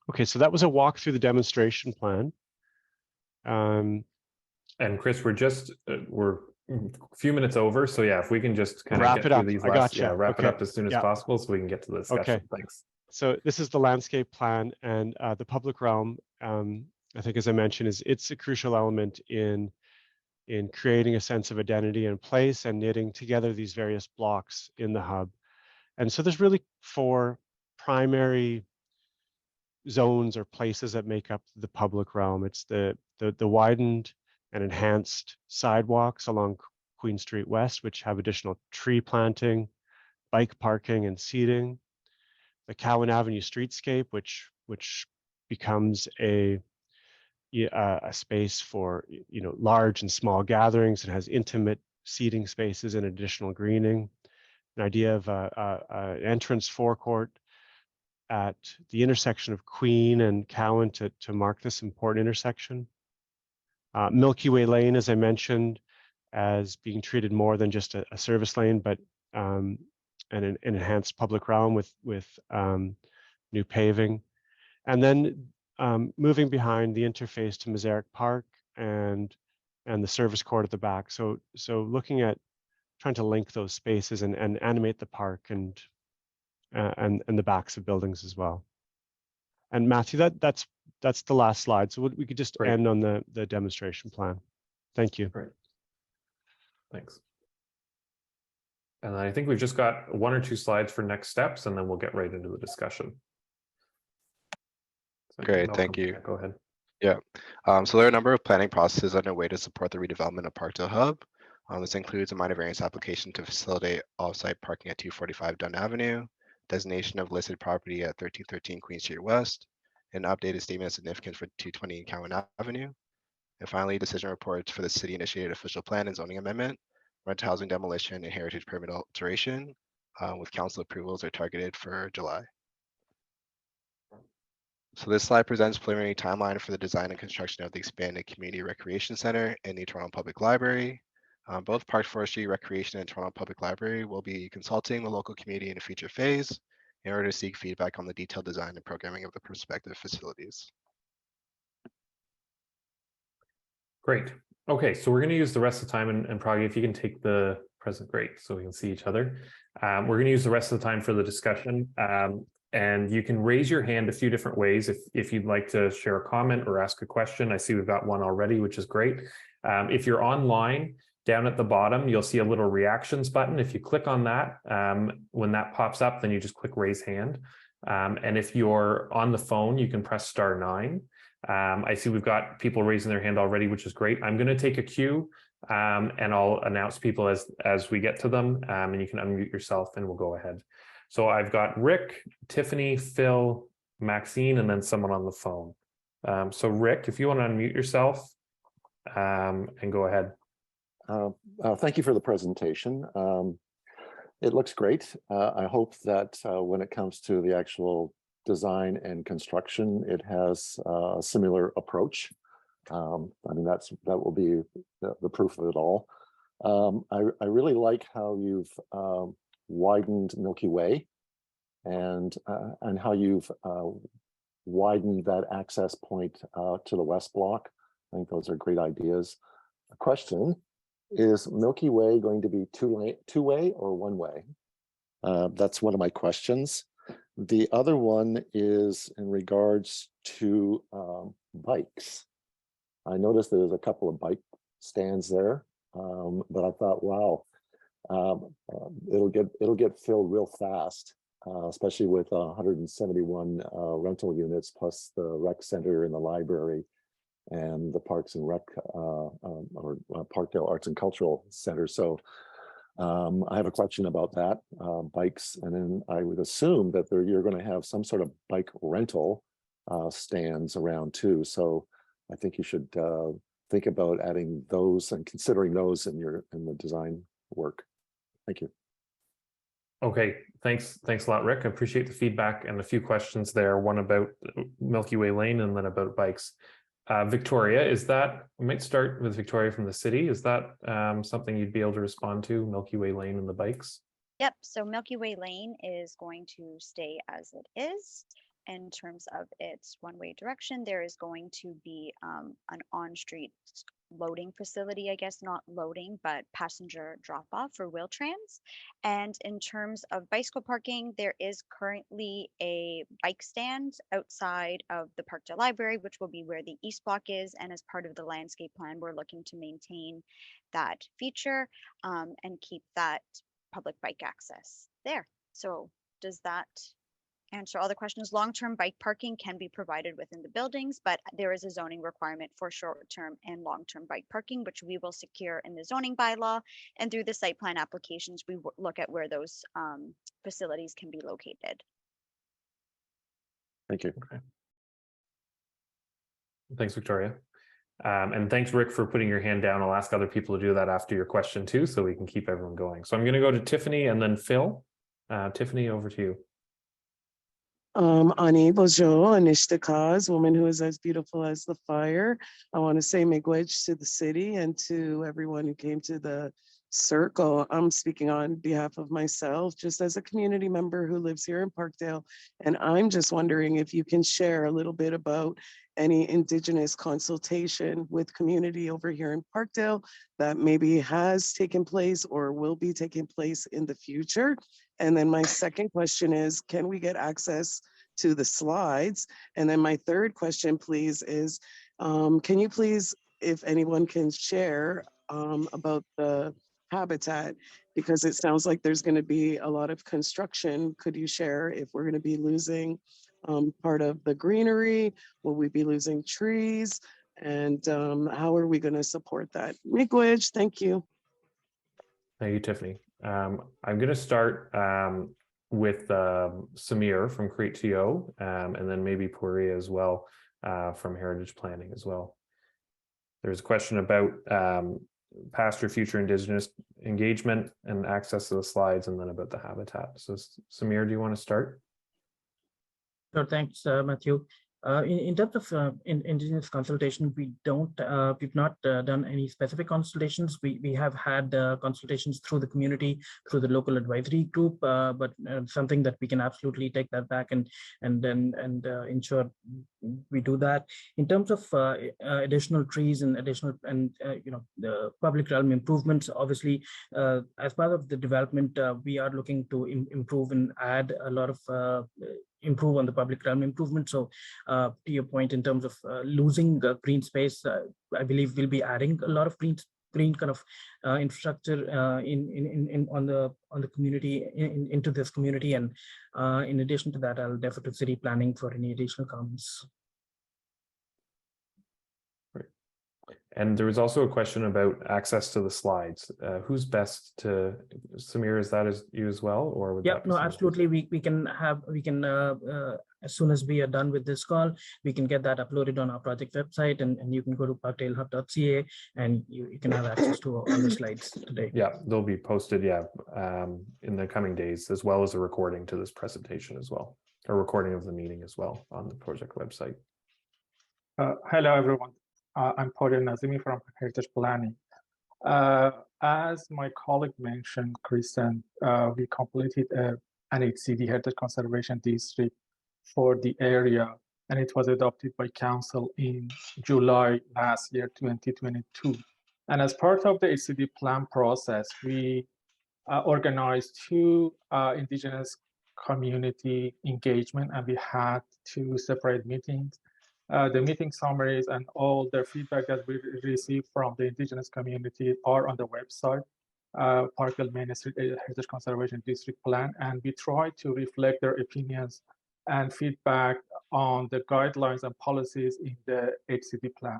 Okay, so that was a walk through the demonstration plan. And Chris, we're a few minutes over, so yeah, if we can just kind of wrap get it through up. these I last, gotcha. wrap it Okay. up as soon as Yeah. possible, so we can get to the discussion. Okay. Thanks. So this is the landscape plan, and the public realm. I think, as I mentioned, it's a crucial element in creating a sense of identity and place and knitting together these various blocks in the hub. And so there's really 4 primary zones or places that make up the public realm. It's the widened and enhanced sidewalks along Queen Street West, which have additional tree planting, bike parking, and seating. The Cowan Avenue streetscape, which becomes a space for large and small gatherings and has intimate seating spaces and additional greening. An idea of an entrance forecourt at the intersection of Queen and Cowan to mark this important intersection. Milky Way Lane, as I mentioned, as being treated more than just a service lane, but an enhanced public realm with new paving. And then moving behind the interface to Mazarek Park and the service court at the back. So looking at trying to link those spaces and animate the park and the backs of buildings as well. And Matthew, that's the last slide. So we could just end on the demonstration plan. Thank you. Great. Thanks. And I think we've just got 1 or 2 slides for next steps, and then we'll get right into the discussion. So Great, thank you. Go ahead. Yeah, so there are a number of planning processes underway to support the redevelopment of Parkdale Hub. This includes a minor variance application to facilitate off-site parking at 245 Dunn Avenue, designation of listed property at 1313 Queen Street West, an updated statement of significance for 220 Cowan Avenue, and finally, decision reports for the city-initiated official plan and zoning amendment, rental housing demolition, and heritage permit alteration, with council approvals are targeted for July. So this slide presents preliminary timeline for the design and construction of the expanded community recreation center in the Toronto Public Library. Both Park Forestry Recreation and Toronto Public Library will be consulting the local community in a future phase in order to seek feedback on the detailed design and programming of the prospective facilities. Great. Okay, so we're going to use the rest of the time, and Pragi, if you can take the present, great, so we can see each other. We're going to use the rest of the time for the discussion. And you can raise your hand a few different ways if you'd like to share a comment or ask a question. I see we've got one already, which is great. If you're online, down at the bottom, you'll see a little reactions button. If you click on that, when that pops up, then you just click raise hand. And if you're on the phone, you can press *9. I see we've got people raising their hand already, which is great. I'm going to take a cue and I'll announce people as we get to them, and you can unmute yourself and we'll go ahead. So I've got Rick, Tiffany, Phil, Maxine, and then someone on the phone. So Rick, if you want to unmute yourself and go ahead. Thank you for the presentation. It looks great. I hope that when it comes to the actual design and construction, it has a similar approach. I mean, that will be the proof of it all. I really like how you've widened Milky Way and how you've widened that access point to the West Block. I think those are great ideas. A question: is Milky Way going to be two-way or one-way? That's one of my questions. The other one is in regards to bikes. I noticed there's a couple of bike stands there, but I thought, wow, it'll get filled real fast, especially with 171 rental units plus the rec center and the library and the Parks and Rec or Parkdale Arts and Cultural Center. So I have a question about that, bikes, and then I would assume that you're going to have some sort of bike rental stands around too. So I think you should think about adding those and considering those in the design work. Thank you. Okay, thanks a lot, Rick. I appreciate the feedback and a few questions there. One about Milky Way Lane and then about bikes. Victoria, we might start with Victoria from the city. Is that something you'd be able to respond to, Milky Way Lane and the bikes? Yep, so Milky Way Lane is going to stay as it is. In terms of its one-way direction, there is going to be an on-street loading facility, I guess not loading, but passenger drop-off for Wheel-Trans. And in terms of bicycle parking, there is currently a bike stand outside of the Parkdale Library, which will be where the East Block is. And as part of the landscape plan, we're looking to maintain that feature and keep that public bike access there. So does that answer all the questions? Long-term bike parking can be provided within the buildings, but there is a zoning requirement for short-term and long-term bike parking, which we will secure in the zoning bylaw. And through the site plan applications, we look at where those facilities can be located. Thank you. Okay. Thanks, Victoria. And thanks, Rick, for putting your hand down. I'll ask other people to do that after your question too, so we can keep everyone going. So I'm going to go to Tiffany and then Phil. Tiffany, over to you. Ani Bojo, Anishtakaz, woman who is as beautiful as the fire. I want to say miigwech to the city and to everyone who came to the circle. I'm speaking on behalf of myself, just as a community member who lives here in Parkdale. And I'm just wondering if you can share a little bit about any Indigenous consultation with community over here in Parkdale that maybe has taken place or will be taking place in the future. And then my second question is, can we get access to the slides? And then my third question, please, is can you please, if anyone can share about the habitat, because it sounds like there's going to be a lot of construction. Could you share if we're going to be losing part of the greenery? Will we be losing trees? And how are we going to support that? Miigwech, thank you. Thank you, Tiffany. I'm going to start with Samir from Create2O, and then maybe Poria as well from Heritage Planning as well. There's a question about past or future Indigenous engagement and access to the slides, and then about the habitat. So Samir, do you want to start? Sure, thanks, Matthew. In terms of Indigenous consultation, we've not done any specific consultations. We have had consultations through the community, through the local advisory group, but something that we can absolutely take that back and ensure we do that. In terms of additional trees and the public realm improvements, obviously, as part of the development, we are looking to improve and add a lot of improve on the public realm improvement. So to your point, in terms of losing green space, I believe we'll be adding a lot of green kind of infrastructure on the community into this community. And in addition to that, I'll defer to city planning for any additional comments. And there was also a question about access to the slides. Who's best to, Samir, is that you as well, or would yeah, no, absolutely. We can as soon as we are done with this call, we can get that uploaded on our project website, and you can go to parkdalehub.ca and you can have access to all the slides today. Yeah, they'll be posted, in the coming days, as well as a recording to this presentation as well, a recording of the meeting as well on the project website. Hello, everyone. I'm Parkdale Nazimi from Heritage Planning. As my colleague mentioned, Kristen, we completed an HCD, Heritage Conservation District, for the area, and it was adopted by Council in July last year, 2022. And as part of the HCD plan process, we organized 2 Indigenous community engagement, and we had 2 separate meetings. The meeting summaries and all the feedback that we received from the Indigenous community are on the website, Parkdale Main Street Heritage Conservation District Plan, and we try to reflect their opinions and feedback on the guidelines and policies in the HCD plan.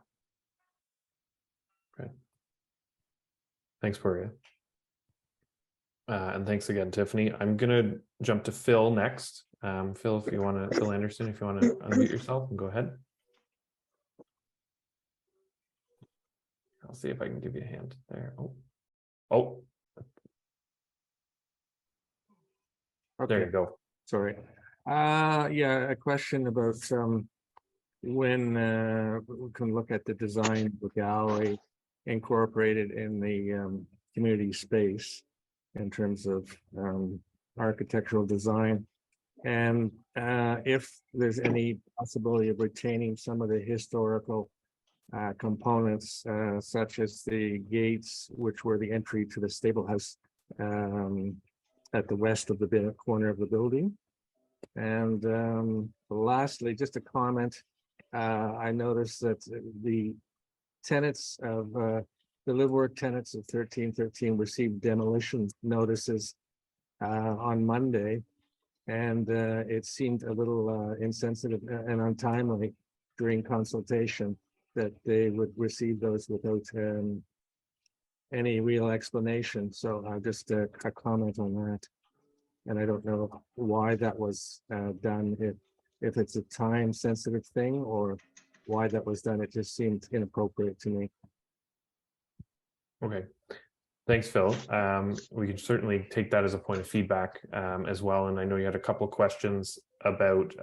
Great. Thanks, Poria. And thanks again, Tiffany. I'm going to jump to Phil next. Phil, if you want to, Phil Anderson, if you want to unmute yourself and go ahead. I'll see if I can give you a hand there. Oh, okay. There you go. Sorry. Yeah, a question about when we can look at the design of the gallery incorporated in the community space in terms of architectural design, and if there's any possibility of retaining some of the historical components, such as the gates, which were the entry to the stable house at the west of the corner of the building. And lastly, just a comment, I noticed that the tenants of the live-work tenants of 1313 received demolition notices on Monday, and it seemed a little insensitive and untimely during consultation that they would receive those without any real explanation. So just a comment on that. And I don't know why that was done, if it's a time sensitive thing or why that was done. It just seemed inappropriate to me. Okay. Thanks, Phil. We can certainly take that as a point of feedback as well. And I know you had a couple of questions about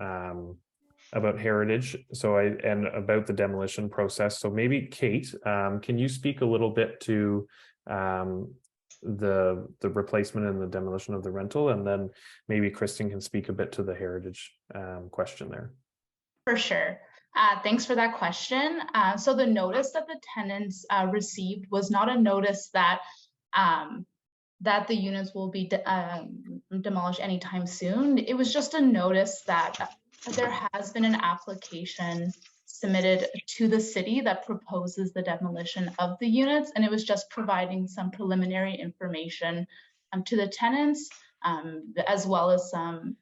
heritage, and about the demolition process. So maybe Kate, can you speak a little bit to the replacement and the demolition of the rental, and then maybe Kristen can speak a bit to the heritage question there. For sure. Thanks for that question. So the notice that the tenants received was not a notice that that the units will be demolished anytime soon. It was just a notice that there has been an application submitted to the city that proposes the demolition of the units, and it was just providing some preliminary information to the tenants, as well as some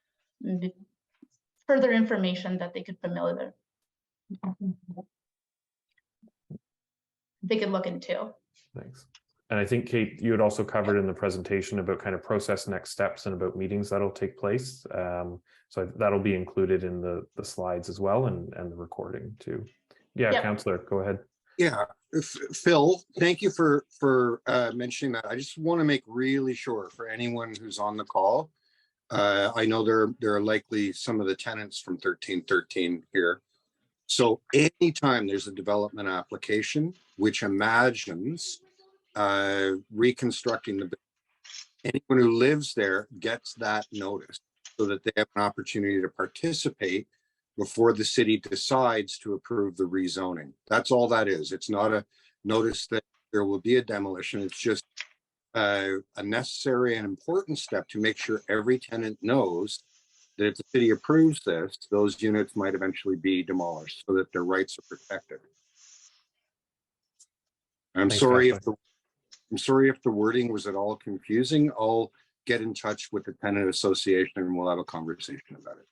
further information that they could look into. Thanks. And I think, Kate, you had also covered in the presentation about kind of process next steps and about meetings that'll take place. So that'll be included in the slides as well, and the recording too. Yeah, yep. Councillor, go ahead. Yeah, Phil, thank you for mentioning that. I just want to make really sure for anyone who's on the call. I know there are likely some of the tenants from 1313 here. So anytime there's a development application which imagines reconstructing the building, anyone who lives there gets that notice so that they have an opportunity to participate before the city decides to approve the rezoning. That's all that is. It's not a notice that there will be a demolition. It's just a necessary and important step to make sure every tenant knows that if the city approves this, those units might eventually be demolished so that their rights are protected. I'm sorry if the wording was at all confusing. I'll get in touch with the tenant association and we'll have a conversation about it.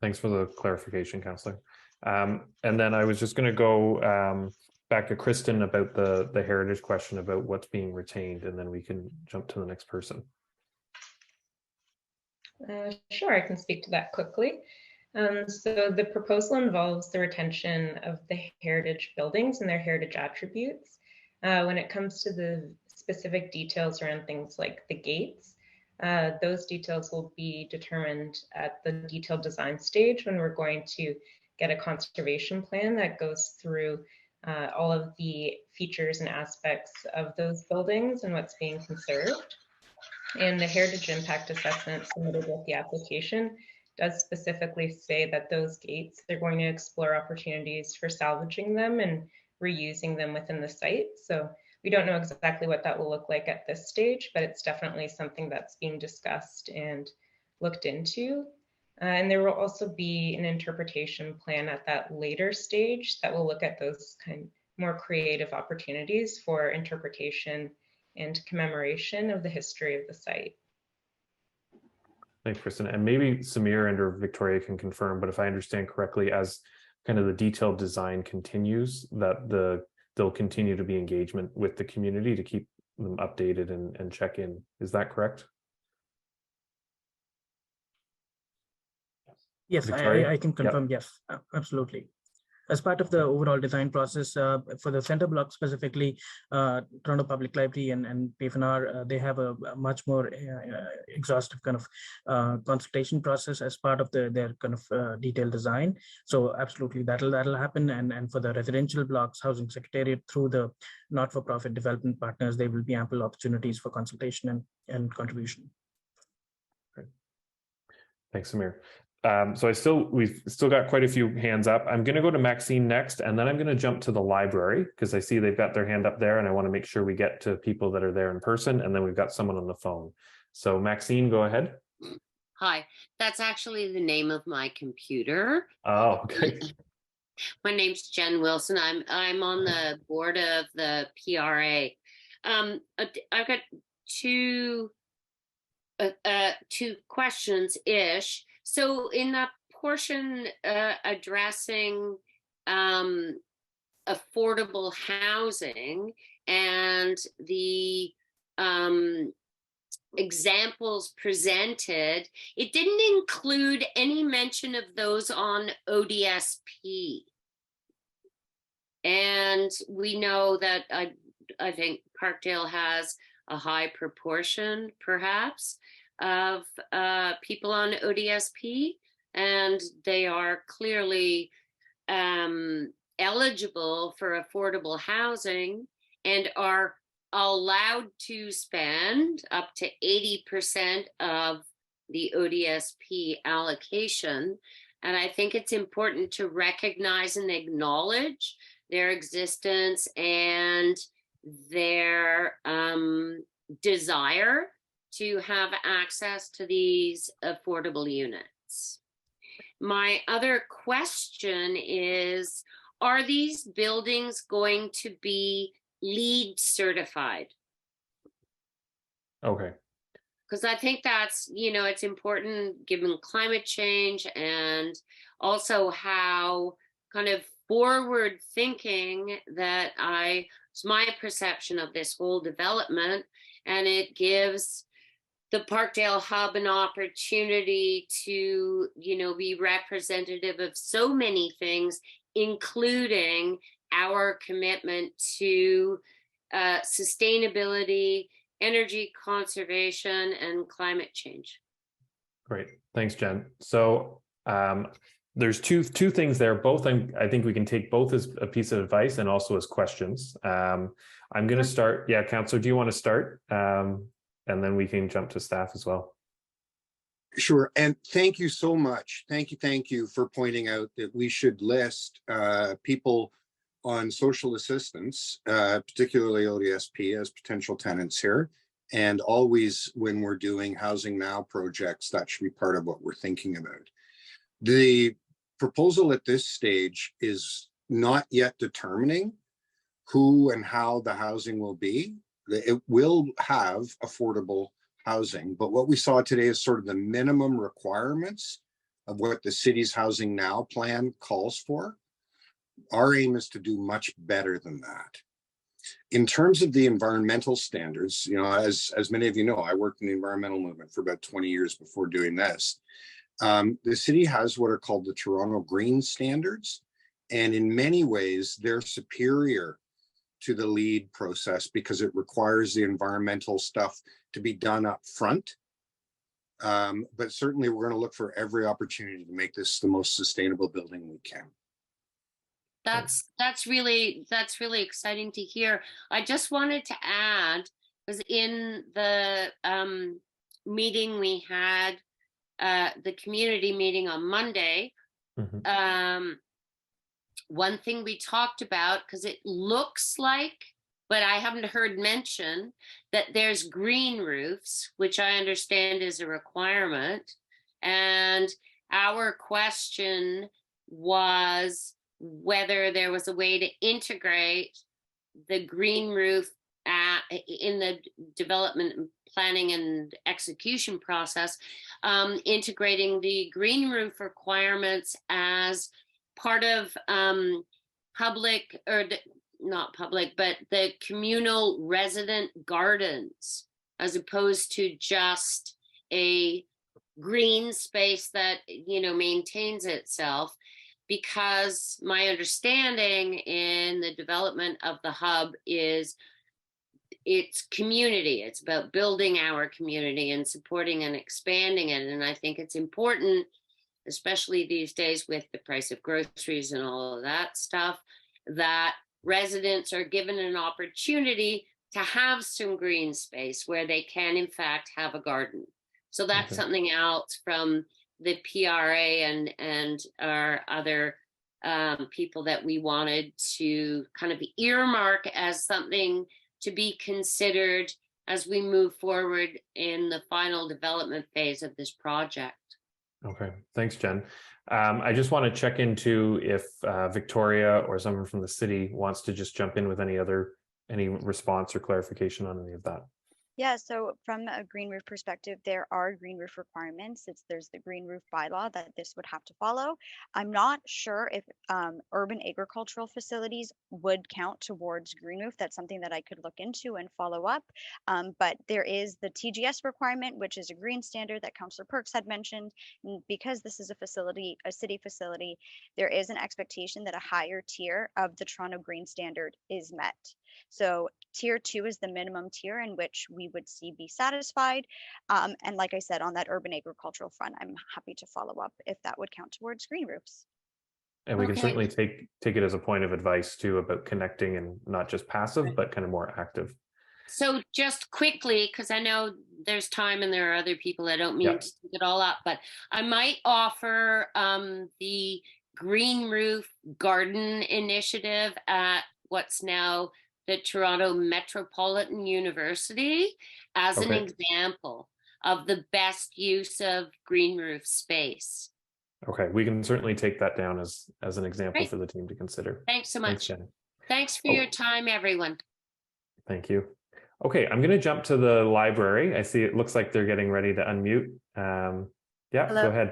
Thanks for the clarification, Councillor. And then I was just going to go back to Kristen about the heritage question about what's being retained, and then we can jump to the next person. Sure, I can speak to that quickly. So the proposal involves the retention of the heritage buildings and their heritage attributes. When it comes to the specific details around things like the gates, those details will be determined at the detailed design stage when we're going to get a conservation plan that goes through all of the features and aspects of those buildings and what's being conserved. And the heritage impact assessment submitted with the application does specifically say that those gates, they're going to explore opportunities for salvaging them and reusing them within the site. So we don't know exactly what that will look like at this stage, but it's definitely something that's being discussed and looked into. And there will also be an interpretation plan at that later stage that will look at those kind of more creative opportunities for interpretation and commemoration of the history of the site. Thanks, Kristen. And maybe Samir and or Victoria can confirm, but if I understand correctly, as kind of the detailed design continues, that there'll continue to be engagement with the community to keep them updated and check in. Is that correct? Yes, I can confirm. Yep. Yes, absolutely. As part of the overall design process for the center block specifically, Toronto Public Library and PFNR, they have a much more exhaustive kind of consultation process as part of their kind of detailed design. So absolutely that'll happen. And for the residential blocks, Housing Secretariat through the not-for-profit development partners, there will be ample opportunities for consultation and contribution. Great. Thanks, Samir. So we've still got quite a few hands up. I'm going to go to Maxine next, and then I'm going to jump to the library because I see they've got their hand up there, and I want to make sure we get to people that are there in person, and then we've got someone on the phone. So Maxine, go ahead. Hi, that's actually the name of my computer. Oh, okay. My name's Jen Wilson. I'm on the board of the PRA. I've got two questions-ish. So in that portion addressing affordable housing and the examples presented, it didn't include any mention of those on ODSP. And we know that I think Parkdale has a high proportion, perhaps, of people on ODSP, and they are clearly eligible for affordable housing and are allowed to spend up to 80% of the ODSP allocation. And I think it's important to recognize and acknowledge their existence and their desire to have access to these affordable units. My other question is, are these buildings going to be LEED certified? Okay. Because I think that's, it's important given climate change and also how kind of forward thinking that it's my perception of this whole development, and it gives the Parkdale Hub an opportunity to, be representative of so many things, including our commitment to sustainability, energy conservation, and climate change. Great, thanks, Jen. So there's two things there. Both I think we can take both as a piece of advice and also as questions. I'm going to start. Yeah, Councillor, do you want to start? And then we can jump to staff as well. Sure. And thank you so much. Thank you for pointing out that we should list people on social assistance, particularly ODSP, as potential tenants here. And always when we're doing Housing Now projects, that should be part of what we're thinking about. The proposal at this stage is not yet determining who and how the housing will be. It will have affordable housing, but what we saw today is sort of the minimum requirements of what the city's Housing Now plan calls for. Our aim is to do much better than that. In terms of the environmental standards, you know, as many of you know, I worked in the environmental movement for about 20 years before doing this. The city has what are called the Toronto Green Standards, and in many ways they're superior to the LEED process because it requires the environmental stuff to be done up front. But certainly we're going to look for every opportunity to make this the most sustainable building we can. That's really exciting to hear. I just wanted to add, because in the meeting we had, the community meeting on Monday, one thing we talked about, because it looks like, but I haven't heard mention, that there's green roofs, which I understand is a requirement. And our question was whether there was a way to integrate the green roof in the development, planning, and execution process, integrating the green roof requirements as part of public, or not public, but the communal resident gardens, as opposed to just a green space that, you know, maintains itself. Because my understanding in the development of the hub is it's community. It's about building our community and supporting and expanding it. And I think it's important, especially these days with the price of groceries and all of that stuff, that residents are given an opportunity to have some green space where they can, in fact, have a garden. So that's something else from the PRA and our other people that we wanted to kind of earmark as something to be considered as we move forward in the final development phase of this project. Okay, thanks, Jen. I just want to check into if Victoria or someone from the city wants to just jump in with any response or clarification on any of that. Yeah, so from a green roof perspective, there are green roof requirements. There's the green roof bylaw that this would have to follow. I'm not sure if urban agricultural facilities would count towards green roof. That's something that I could look into and follow up. But there is the TGS requirement, which is a green standard that Councillor Perks had mentioned. And because this is a city facility, there is an expectation that a higher tier of the Toronto Green Standard is met. So tier 2 is the minimum tier in which we would see be satisfied. And like I said, on that urban agricultural front, I'm happy to follow up if that would count towards green roofs. And we can certainly take it as a point of advice too about connecting and not just passive, but kind of more active. So just quickly, because I know there's time and there are other people that don't mean to take it all up, but I might offer the Green Roof Garden Initiative at what's now the Toronto Metropolitan University as an example of the best use of green roof space. Okay, we can certainly take that down as an example for the team to consider. Thanks so much. Thanks, Jenny. Thanks for your time, everyone. Thank you. Okay, I'm going to jump to the library. I see it looks like they're getting ready to unmute. Yeah, Hello. Go ahead.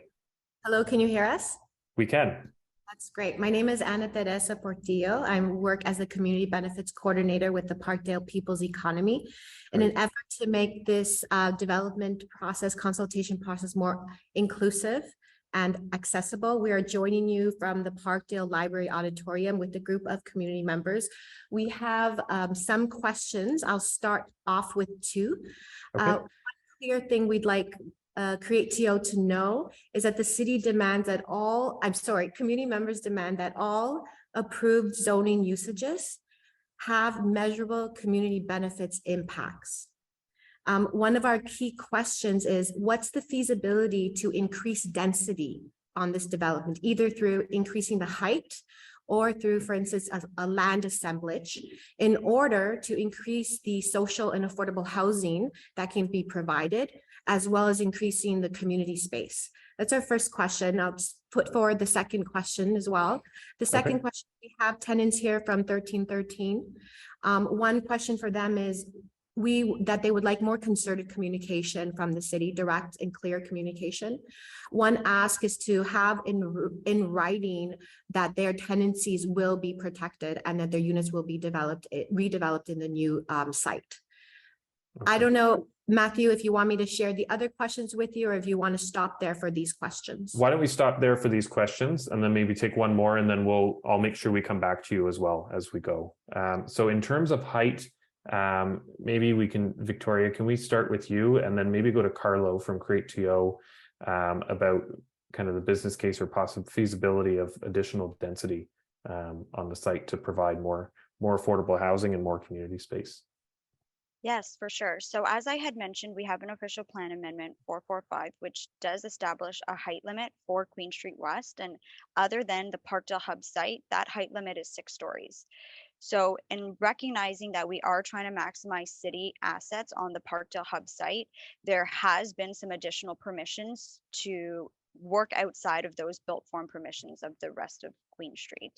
Hello, can you hear us? We can. That's great. My name is Ana Teresa Portillo. I work as the Community Benefits Coordinator with the Parkdale People's Economy. In an effort to make this development process, consultation process more inclusive and accessible, we are joining you from the Parkdale Library Auditorium with a group of community members. We have some questions. I'll start off with two. One clear thing we'd like Create TO to know is that the city demands that community members demand that all approved zoning usages have measurable community benefits impacts. One of our key questions is, what's the feasibility to increase density on this development, either through increasing the height or through, for instance, a land assemblage, in order to increase the social and affordable housing that can be provided, as well as increasing the community space? That's our first question. I'll just put forward the second question as well. The second question, we have tenants here from 1313. One question for them is, that they would like more concerted communication from the city, direct and clear communication. One ask is to have in writing that their tenancies will be protected and that their units will be redeveloped in the new site. Okay. I don't know, Matthew, if you want me to share the other questions with you, or if you want to stop there for these questions. Why don't we stop there for these questions and then maybe take one more, and then I'll make sure we come back to you as well as we go. So in terms of height, maybe we can, Victoria, can we start with you and then maybe go to Carlo from Create TO about kind of the business case or possible feasibility of additional density on the site to provide more affordable housing and more community space. Yes, for sure. So as I had mentioned, we have an official plan amendment 445, which does establish a height limit for Queen Street West. And other than the Parkdale Hub site, that height limit is 6 stories. So in recognizing that we are trying to maximize city assets on the Parkdale Hub site, there has been some additional permissions to work outside of those built form permissions of the rest of Queen Street.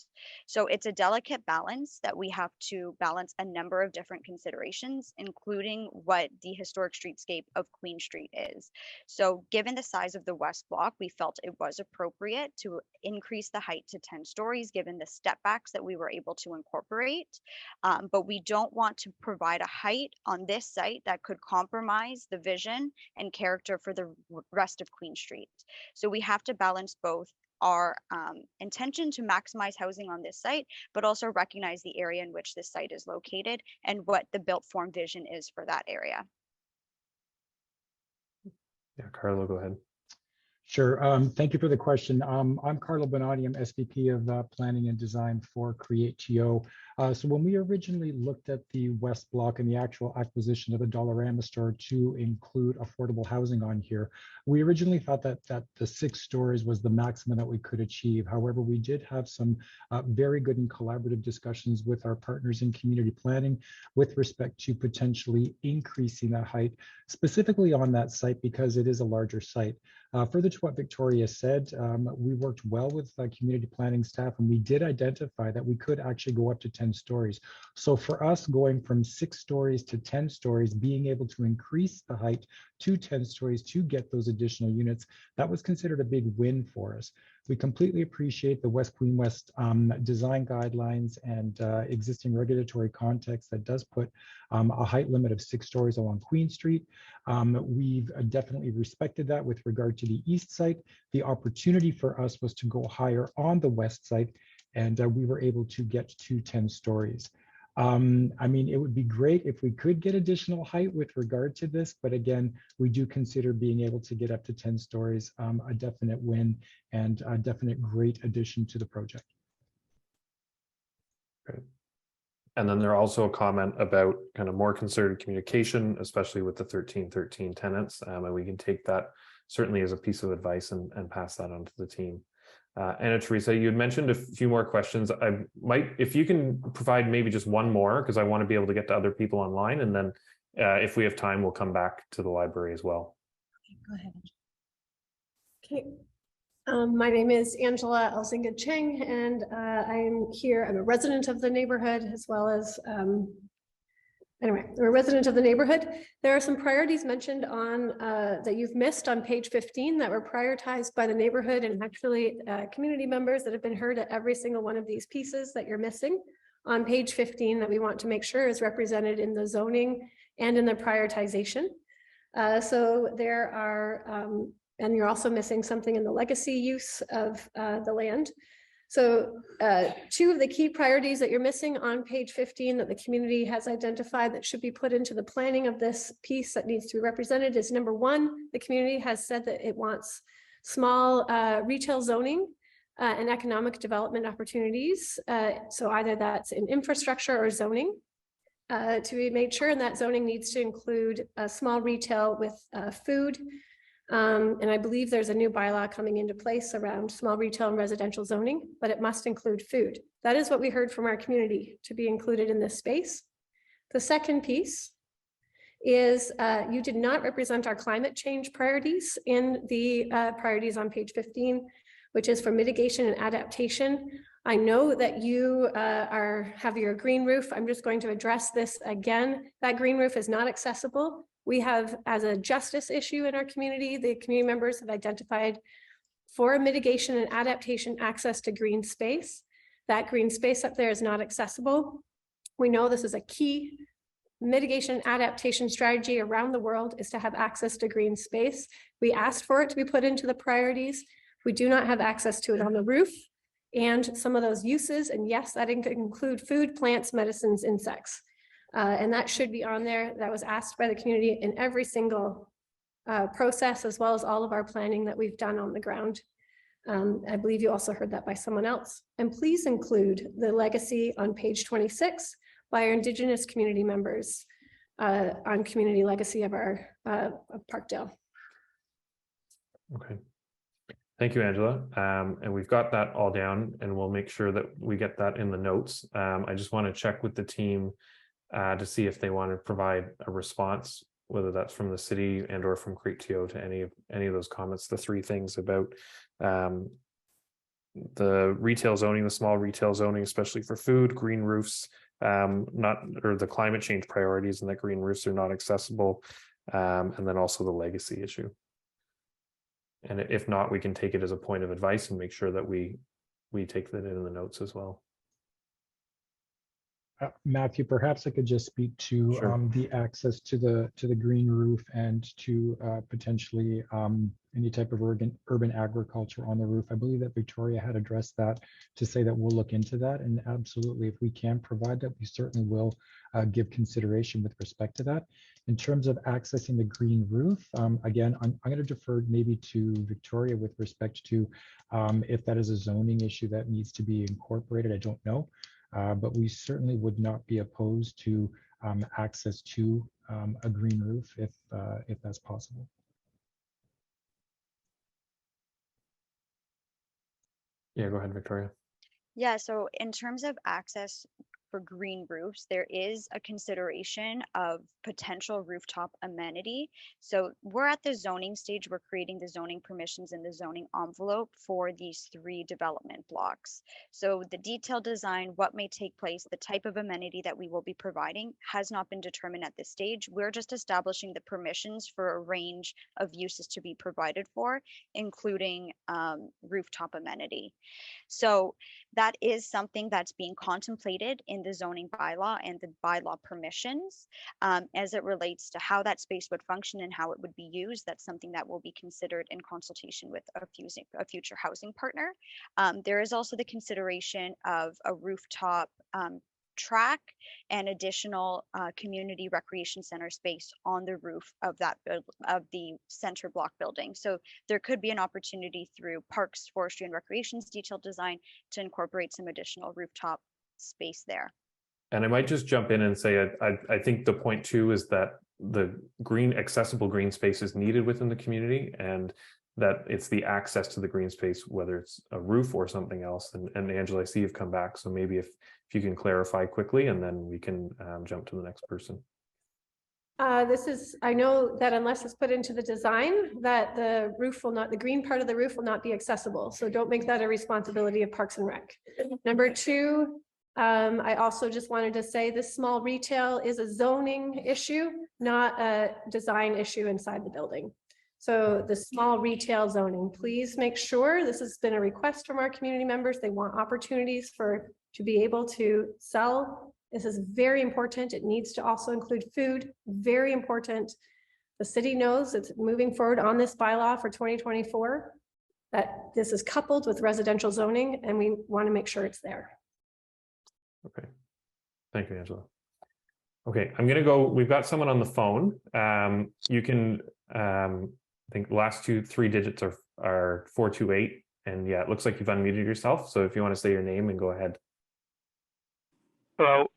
So it's a delicate balance that we have to balance a number of different considerations, including what the historic streetscape of Queen Street is. So given the size of the West Block, we felt it was appropriate to increase the height to 10 stories, given the step backs that we were able to incorporate. But we don't want to provide a height on this site that could compromise the vision and character for the rest of Queen Street. So we have to balance both our intention to maximize housing on this site, but also recognize the area in which this site is located and what the built form vision is for that area. Yeah, Carlo, go ahead. Sure. Thank you for the question. I'm Carlo Bonatti. I'm SVP of Planning and Design for Create TO. So when we originally looked at the West Block and the actual acquisition of the Dollarama store to include affordable housing on here, we originally thought that the 6 stories was the maximum that we could achieve. However, we did have some very good and collaborative discussions with our partners in community planning with respect to potentially increasing that height, specifically on that site because it is a larger site. Further to what Victoria said, we worked well with community planning staff, and we did identify that we could actually go up to 10 stories. So for us, going from 6 stories to 10 stories, being able to increase the height to 10 stories to get those additional units, that was considered a big win for us. We completely appreciate the West Queen West design guidelines and existing regulatory context that does put a height limit of 6 stories along Queen Street. We've definitely respected that with regard to the east site. The opportunity for us was to go higher on the west site, and we were able to get to 10 stories. I mean, it would be great if we could get additional height with regard to this, but again, we do consider being able to get up to 10 stories a definite win and a definite great addition to the project. Great. And then there's also a comment about kind of more concerted communication, especially with the 1313 tenants, and we can take that certainly as a piece of advice and pass that on to the team. Anna Teresa, you had mentioned a few more questions. I might, if you can provide maybe just one more, because I want to be able to get to other people online, and then if we have time, we'll come back to the library as well. Okay, go ahead. Okay. My name is Angela Elzinga Cheng, and I'm here. I'm a resident of the neighborhood as well as anyway, I'm a resident of the neighborhood. There are some priorities mentioned on that you've missed on page 15 that were prioritized by the neighborhood and actually community members that have been heard at every single one of these pieces that you're missing on page 15 that we want to make sure is represented in the zoning and in the prioritization. So there are, and you're also missing something in the legacy use of the land. So 2 of the key priorities that you're missing on page 15 that the community has identified that should be put into the planning of this piece that needs to be represented is number 1, the community has said that it wants small retail zoning and economic development opportunities. So either that's in infrastructure or zoning to be made sure, and that zoning needs to include small retail with food. And I believe there's a new bylaw coming into place around small retail and residential zoning, but it must include food. That is what we heard from our community to be included in this space. The second piece is you did not represent our climate change priorities in the priorities on page 15, which is for mitigation and adaptation. I know that you have your green roof. I'm just going to address this again. That green roof is not accessible. We have, as a justice issue in our community, the community members have identified for mitigation and adaptation access to green space. That green space up there is not accessible. We know this is a key mitigation adaptation strategy around the world, is to have access to green space. We asked for it to be put into the priorities. We do not have access to it on the roof and some of those uses. And yes, that include food, plants, medicines, insects. And that should be on there. That was asked by the community in every single process, as well as all of our planning that we've done on the ground. I believe you also heard that by someone else. And please include the legacy on page 26 by our Indigenous community members on community legacy of our of Parkdale. Okay. Thank you, Angela. And we've got that all down, and we'll make sure that we get that in the notes. I just want to check with the team to see if they want to provide a response, whether that's from the city and or from CREATEO to any of those comments. The three things about the retail zoning, the small retail zoning, especially for food, green roofs, the climate change priorities, and that green roofs are not accessible, and then also the legacy issue. And if not, we can take it as a point of advice and make sure that we take that in the notes as well. Matthew, perhaps I could just speak to Sure. the access to the green roof and to potentially any type of urban agriculture on the roof. I believe that Victoria had addressed that to say that we'll look into that, and absolutely, if we can provide that, we certainly will give consideration with respect to that. In terms of accessing the green roof, again, I'm going to defer maybe to Victoria with respect to if that is a zoning issue that needs to be incorporated. I don't know. But we certainly would not be opposed to access to a green roof if that's possible. Yeah, go ahead, Victoria. Yeah, so in terms of access for green roofs, there is a consideration of potential rooftop amenity. So we're at the zoning stage. We're creating the zoning permissions and the zoning envelope for these 3 development blocks. So the detailed design, what may take place, the type of amenity that we will be providing has not been determined at this stage. We're just establishing the permissions for a range of uses to be provided for, including rooftop amenity. So that is something that's being contemplated in the zoning bylaw and the bylaw permissions as it relates to how that space would function and how it would be used. That's something that will be considered in consultation with a future housing partner. There is also the consideration of a rooftop track and additional community recreation center space on the roof of the center block building. So there could be an opportunity through Parks, Forestry and Recreation's detailed design to incorporate some additional rooftop space there. And I might just jump in and say, I think the point too is that the accessible green space is needed within the community, and that it's the access to the green space, whether it's a roof or something else. And Angela, I see you've come back, so maybe if you can clarify quickly, and then we can jump to the next person. I know that unless it's put into the design, that the green part of the roof will not be accessible. So don't make that a responsibility of Parks and Rec. Number 2, I also just wanted to say this small retail is a zoning issue, not a design issue inside the building. So the small retail zoning, please make sure, this has been a request from our community members. They want opportunities to be able to sell. This is very important. It needs to also include food, very important. The city knows it's moving forward on this bylaw for 2024, that this is coupled with residential zoning, and we want to make sure it's there. Okay, thank you, Angela. Okay, I'm gonna go, we've got someone on the phone. You can, I think the last 3 digits are 428, and yeah, it looks like you've unmuted yourself. So if you want to say your name and go ahead. Hello,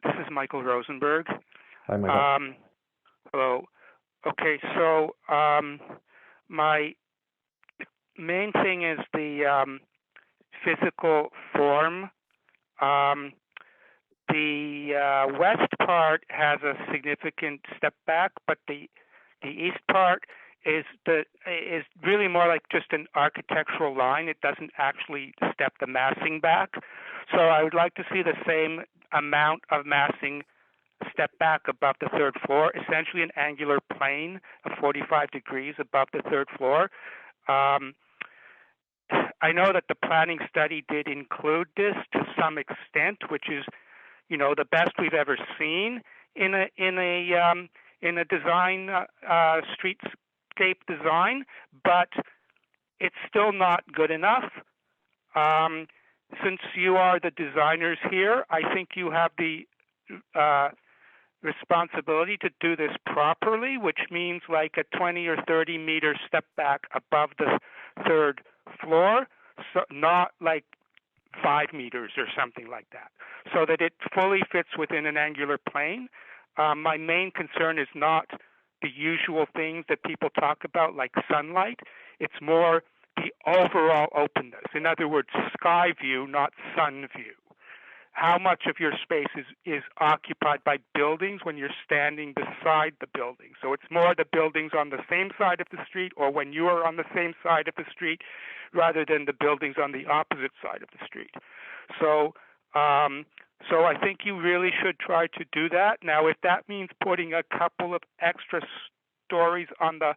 this is Michael Rosenberg. Hi, Michael. Hello. Okay, so my main thing is the physical form. The west part has a significant step back, but the east part is really more like just an architectural line. It doesn't actually step the massing back. So I would like to see the same amount of massing step back above the third floor, essentially an angular plane of 45 degrees above the third floor. I know that the planning study did include this to some extent, which is, you know, the best we've ever seen in a design, streetscape design, but it's still not good enough. Since you are the designers here, I think you have the responsibility to do this properly, which means like a 20 or 30 meter step back above the third floor, so not like 5 meters or something like that, so that it fully fits within an angular plane. My main concern is not the usual things that people talk about, like sunlight. It's more the overall openness. In other words, sky view, not sun view. How much of your space is occupied by buildings when you're standing beside the building? So it's more the buildings on the same side of the street, or when you are on the same side of the street, rather than the buildings on the opposite side of the street. So I think you really should try to do that. Now, if that means putting a couple of extra stories on the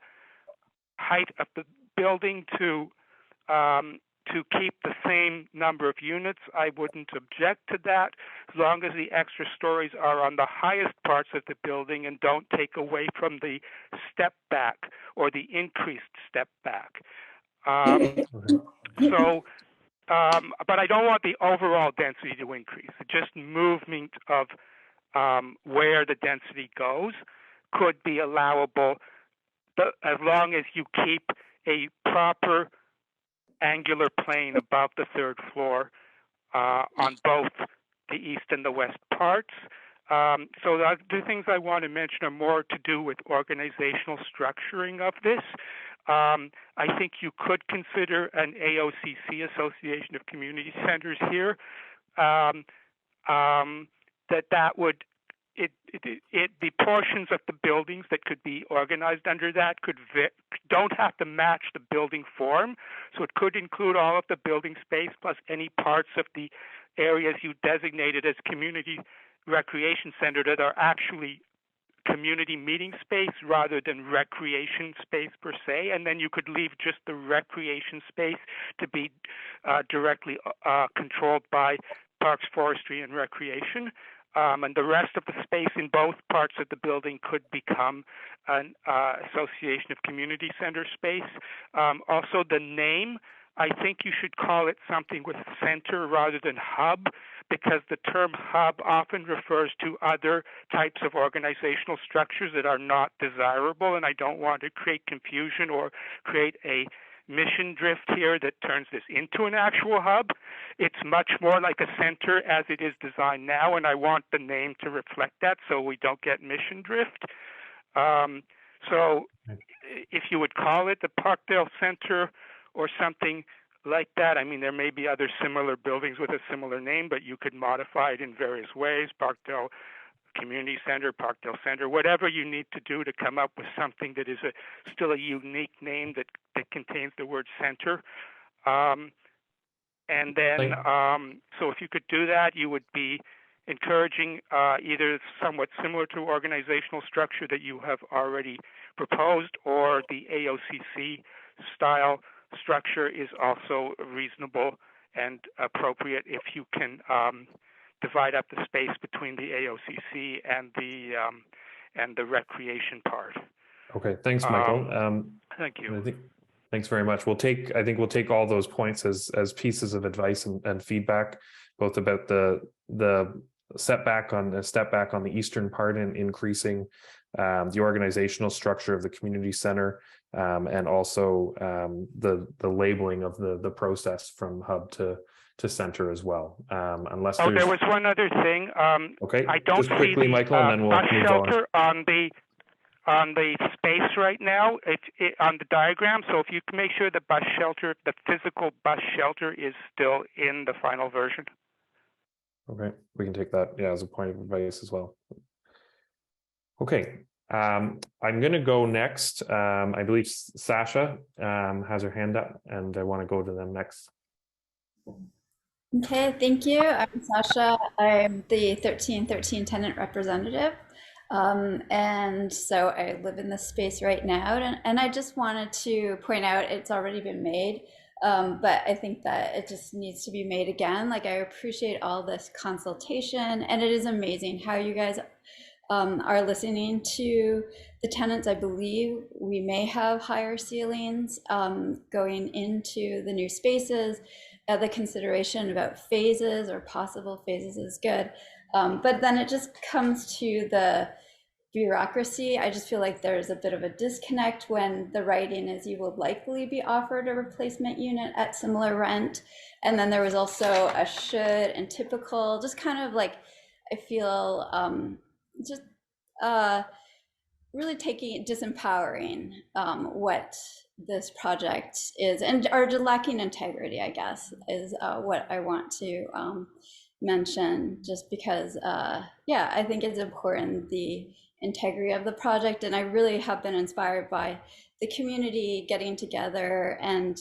height of the building to keep the same number of units, I wouldn't object to that, as long as the extra stories are on the highest parts of the building and don't take away from the step back or the increased step back. But I don't want the overall density to increase. Just movement of where the density goes could be allowable, but as long as you keep a proper angular plane above the third floor on both the east and the west parts. So the things I want to mention are more to do with organizational structuring of this. I think you could consider an AOCC, Association of Community Centers here, that would the portions of the buildings that could be organized under that don't have to match the building form. So it could include all of the building space plus any parts of the areas you designated as community recreation center that are actually community meeting space rather than recreation space per se. And then you could leave just the recreation space to be directly controlled by Parks, Forestry, and Recreation. And the rest of the space in both parts of the building could become an Association of Community Center space. Also, the name, I think you should call it something with center rather than hub, because the term hub often refers to other types of organizational structures that are not desirable, and I don't want to create confusion or create a mission drift here that turns this into an actual hub. It's much more like a center as it is designed now, and I want the name to reflect that so we don't get mission drift. So if you would call it the Parkdale Center or something like that, I mean, there may be other similar buildings with a similar name, but you could modify it in various ways. Parkdale Community Center, Parkdale Center, whatever you need to do to come up with something that is still a unique name that contains the word center. And then, so if you could do that, you would be encouraging either somewhat similar to organizational structure that you have already proposed, or the AOCC style structure is also reasonable and appropriate if you can divide up the space between the AOCC and the recreation part. Okay, thanks, Michael. Thank you. Thanks very much. I think we'll take all those points as pieces of advice and feedback, both about the step back on the eastern part and increasing the organizational structure of the community center, and also the labeling of the process from hub to center as well. Unless there was one other thing. Okay, I don't just quickly, see the Michael, and then we'll bus move shelter on the space right now. It's on the diagram. So if you can make sure the bus shelter, the physical bus shelter, is still in the final version. Okay, we can take that, as a point of advice as well. Okay, I'm going to go next. I believe Sasha has her hand up, and I want to go to them next. Okay, thank you. I'm Sasha. I'm the 1313 tenant representative. And so I live in this space right now, and I just wanted to point out it's already been made, but I think that it just needs to be made again. Like, I appreciate all this consultation, and it is amazing how you guys are listening to the tenants. I believe we may have higher ceilings going into the new spaces. The consideration about phases or possible phases is good. But then it just comes to the bureaucracy. I just feel like there's a bit of a disconnect when the writing is you will likely be offered a replacement unit at similar rent. And then there was also a should and typical, just kind of like, I feel just really disempowering what this project is, and or lacking integrity, I guess, is what I want to mention, just because yeah, I think it's important, the integrity of the project, and I really have been inspired by the community getting together and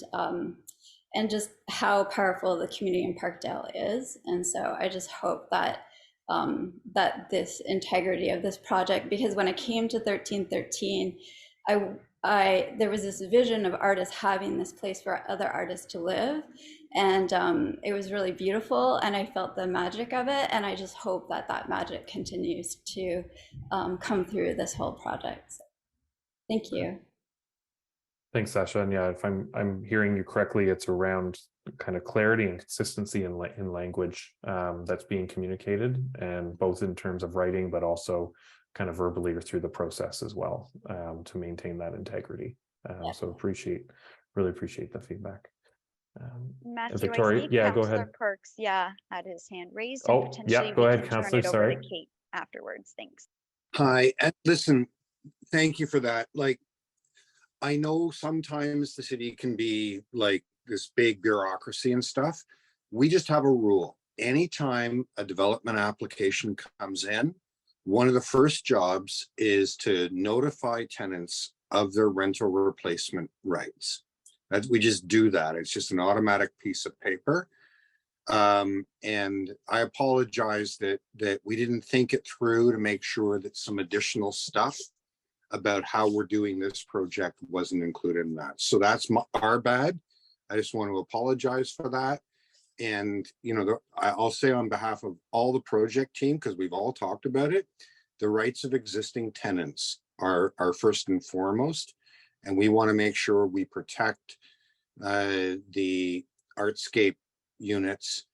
just how powerful the community in Parkdale is. And so I just hope that that this integrity of this project, because when it came to 1313, there was this vision of artists having this place for other artists to live, and it was really beautiful, and I felt the magic of it, and I just hope that that magic continues to come through this whole project. So, thank you. Thanks, Sasha. And yeah, if I'm hearing you correctly, it's around kind of clarity and consistency in language that's being communicated, and both in terms of writing, but also kind of verbally or through the process as well, to maintain that integrity. Yeah. So really appreciate the feedback. Matthew, Victoria, I see yeah, go Councillor ahead. Perks, had his hand raised. Oh, and potentially yeah, go we ahead, can Councillor, turn it over sorry. to Kate afterwards. Thanks. Hi, and listen, thank you for that. Like, I know sometimes the city can be like this big bureaucracy and stuff. We just have a rule. Anytime a development application comes in, one of the first jobs is to notify tenants of their rental replacement rights. We just do that. It's just an automatic piece of paper. And I apologize that we didn't think it through to make sure that some additional stuff about how we're doing this project wasn't included in that. So that's our bad. I just want to apologize for that. And, you know, I'll say on behalf of all the project team, because we've all talked about it, the rights of existing tenants are first and foremost. And we want to make sure we protect the artscape units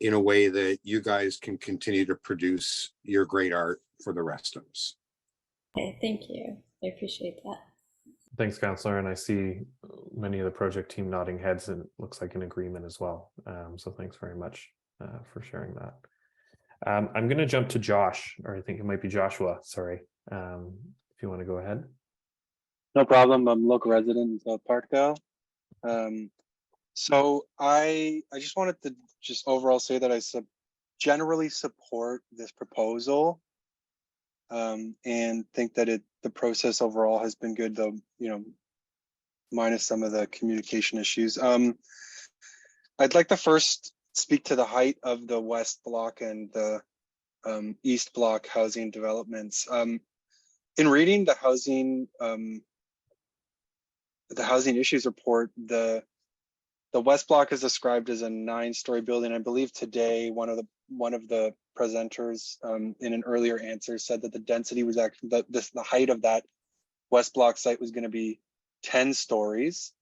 in a way that you guys can continue to produce your great art for the rest of us. Okay, thank you. I appreciate that. Thanks, Councillor. And I see many of the project team nodding heads, and it looks like an agreement as well. So thanks very much for sharing that. I'm going to jump to Josh, or I think it might be Joshua, sorry, if you want to go ahead. No problem. I'm a local resident of Parkdale. So I just wanted to just overall say that I generally support this proposal, and think that the process overall has been good, though, you know, minus some of the communication issues. I'd like to first speak to the height of the West Block and the East Block housing developments. In reading the housing issues report, the West Block is described as a 9-story building. I believe today one of the presenters in an earlier answer said that the density was actually the height of that West Block site was going to be 10 stories.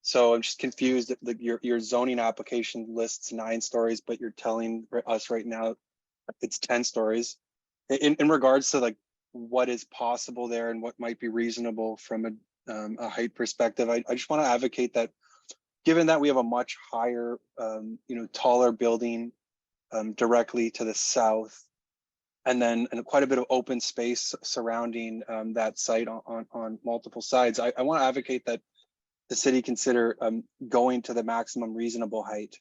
So I'm just confused that your zoning application lists 9 stories, but you're telling us right now it's 10 stories. In regards to like what is possible there and what might be reasonable from a height perspective, I just want to advocate that, given that we have a much higher, taller building directly to the south, and then quite a bit of open space surrounding that site on multiple sides, I want to advocate that the city consider going to the maximum reasonable height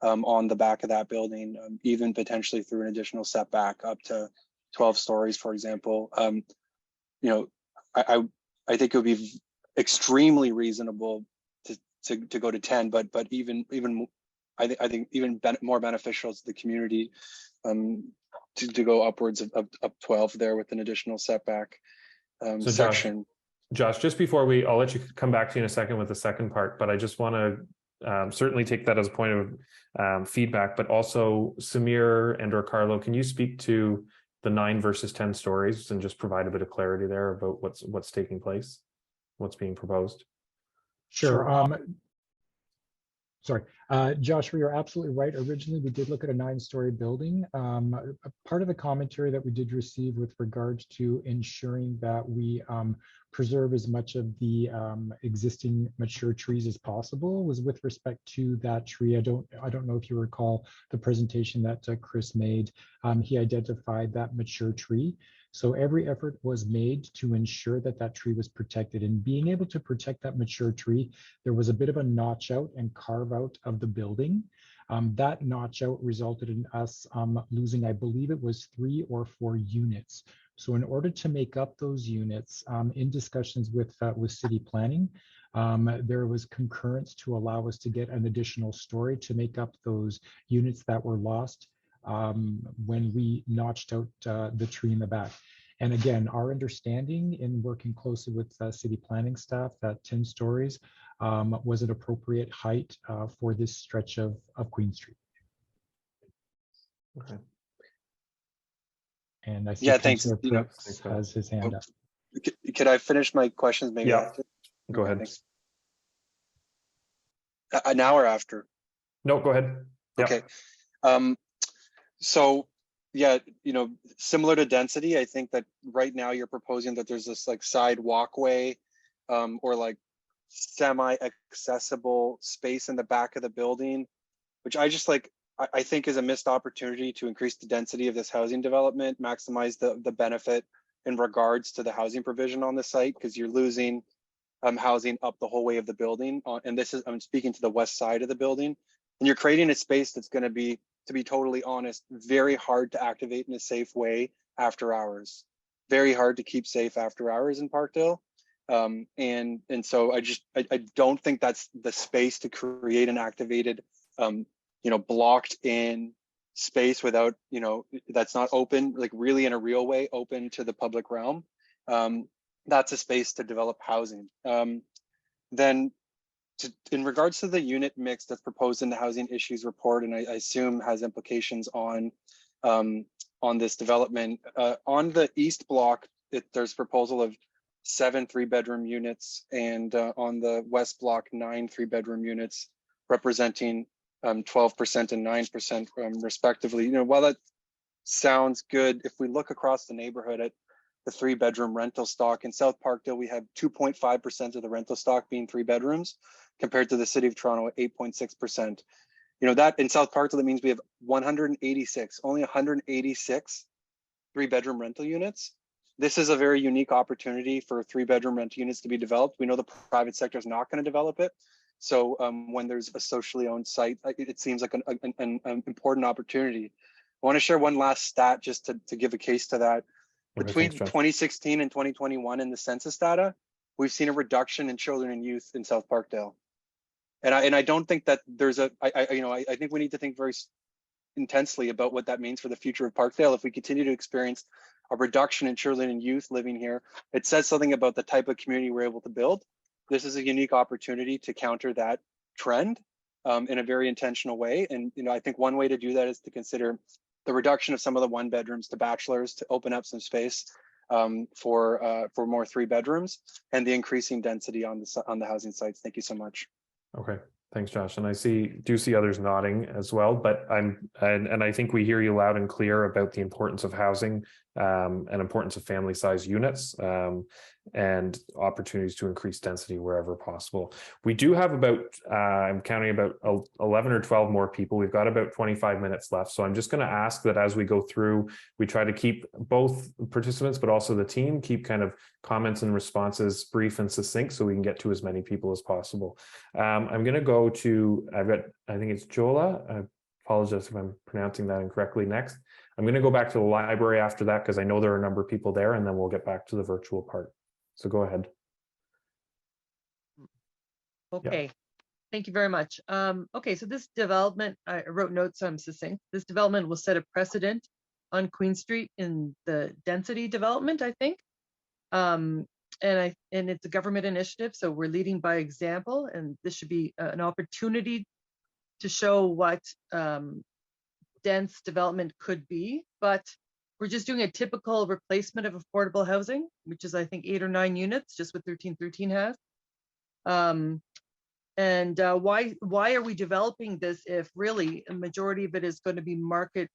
on the back of that building, even potentially through an additional setback up to 12 stories, for example. you know, I think it would be extremely reasonable to go to 10, but even I think even more beneficial to the community to go upwards of 12 there with an additional setback So section. Josh, just before I'll let you come back to you in a second with the second part, but I just want to certainly take that as a point of feedback, but also Samir and or Carlo, can you speak to the 9 versus 10 stories and just provide a bit of clarity there about what's taking place, what's being proposed? Sure. Sorry, Joshua, you're absolutely right. Originally, we did look at a 9-story building. Part of the commentary that we did receive with regards to ensuring that we preserve as much of the existing mature trees as possible was with respect to that tree. I don't know if you recall the presentation that Chris made. He identified that mature tree. So every effort was made to ensure that that tree was protected. And being able to protect that mature tree, there was a bit of a notch out and carve out of the building. That notch out resulted in us losing, I believe it was 3 or 4 units. So in order to make up those units, in discussions with city planning, there was concurrence to allow us to get an additional story to make up those units that were lost when we notched out the tree in the back. And again, our understanding in working closely with city planning staff that 10 stories was an appropriate height for this stretch of Queen Street. Okay. And I see thanks. has his hand up. Could I finish my questions maybe after? Go ahead. Thanks. Now or after? No, go ahead. Okay. So yeah, similar to density, I think that right now you're proposing that there's this like side walkway or like semi-accessible space in the back of the building, which I think is a missed opportunity to increase the density of this housing development, maximize the benefit in regards to the housing provision on the site, because you're losing housing up the whole way of the building. And I'm speaking to the west side of the building, and you're creating a space that's going to be, to be totally honest, very hard to activate in a safe way after hours. Very hard to keep safe after hours in Parkdale. And so I don't think that's the space to create an activated, blocked in space without, that's not open, like really in a real way, open to the public realm. That's a space to develop housing. Then in regards to the unit mix that's proposed in the housing issues report, and I assume has implications on this development, on the east block, there's proposal of 7 3-bedroom units, and on the west block, 9 3-bedroom units, representing 12% and 9% respectively. While that sounds good, if we look across the neighborhood at the 3-bedroom rental stock in South Parkdale, we have 2.5% of the rental stock being 3 bedrooms, compared to the city of Toronto at 8.6%. That in South Parkdale, that means we have only 186 3-bedroom rental units. This is a very unique opportunity for 3-bedroom rental units to be developed. We know the private sector is not going to develop it. So when there's a socially owned site, it seems like an important opportunity. I want to share one last stat just to give a case to that. Between 2016 and 2021 in the census data, we've seen a reduction in children and youth in South Parkdale. And I don't think that there's I think we need to think very intensely about what that means for the future of Parkdale. If we continue to experience a reduction in children and youth living here, it says something about the type of community we're able to build. This is a unique opportunity to counter that trend in a very intentional way. And I think one way to do that is to consider the reduction of some of the 1-bedrooms to bachelors to open up some space for more 3 bedrooms, and the increasing density on the housing sites. Thank you so much. Okay, thanks, Josh. And I do see others nodding as well, but I think we hear you loud and clear about the importance of housing and importance of family size units and opportunities to increase density wherever possible. We do have about, I'm counting about 11 or 12 more people. We've got about 25 minutes left. So I'm just going to ask that as we go through, we try to keep both participants, but also the team, keep kind of comments and responses brief and succinct so we can get to as many people as possible. I'm going to go to, I think it's Jola. I apologize if I'm pronouncing that incorrectly next. I'm going to go back to the library after that because I know there are a number of people there, and then we'll get back to the virtual part. So go ahead. Okay, thank you very much. Okay, so this development, I wrote notes, so I'm succinct. This development will set a precedent on Queen Street in the density development, I think. And it's a government initiative, so we're leading by example, and this should be an opportunity to show what dense development could be. But we're just doing a typical replacement of affordable housing, which is I think 8 or 9 units, just what 1313 has. Why are we developing this if really a majority of it is going to be market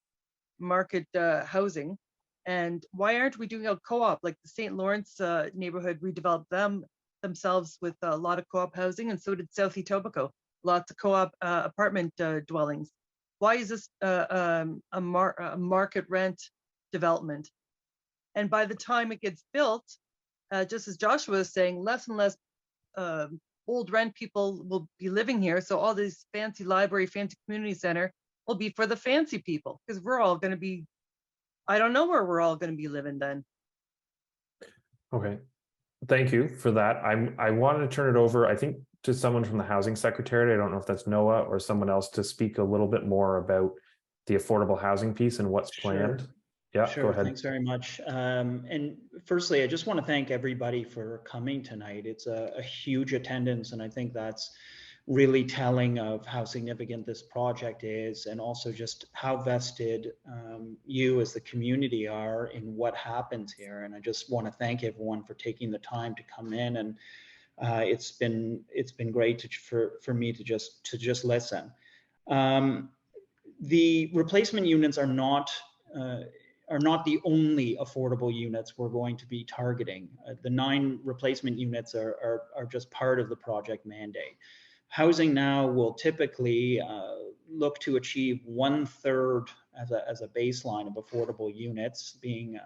housing? And why aren't we doing a co-op like the St. Lawrence neighborhood redeveloped themselves with a lot of co-op housing, and so did South Etobicoke, lots of co-op apartment dwellings. Why is this a market rent development? And by the time it gets built, just as Joshua was saying, less and less old rent people will be living here. So all this fancy library, fancy community center will be for the fancy people, because we're all going to be, I don't know where we're all going to be living then. Okay, thank you for that. I wanted to turn it over, I think, to someone from the Housing Secretariat. I don't know if that's Noah or someone else, to speak a little bit more about the affordable housing piece and what's planned. Yeah, sure. Go ahead. Thanks very much. And firstly, I just want to thank everybody for coming tonight. It's a huge attendance, and I think that's really telling of how significant this project is, and also just how vested you as the community are in what happens here. And I just want to thank everyone for taking the time to come in, and it's been great for me to just listen. The replacement units are not the only affordable units we're going to be targeting. The 9 replacement units are just part of the project mandate. Housing Now will typically look to achieve 1/3 as a baseline of affordable units, being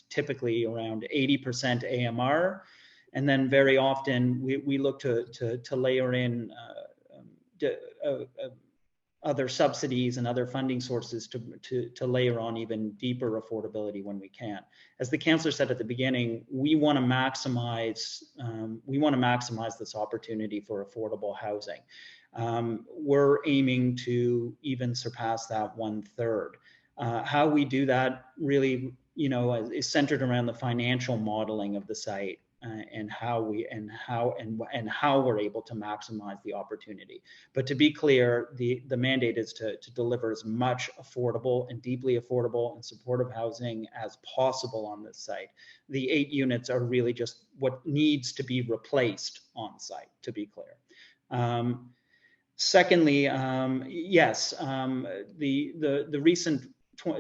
typically around 80% AMR. And then very often we look to layer in other subsidies and other funding sources to layer on even deeper affordability when we can. As the councillor said at the beginning, we want to maximize this opportunity for affordable housing. We're aiming to even surpass that 1/3. How we do that really, is centered around the financial modeling of the site. And how we're able to maximize the opportunity. But to be clear, the mandate is to deliver as much affordable and deeply affordable and supportive housing as possible on this site. The 8 units are really just what needs to be replaced on site, to be clear. Secondly, yes, the recent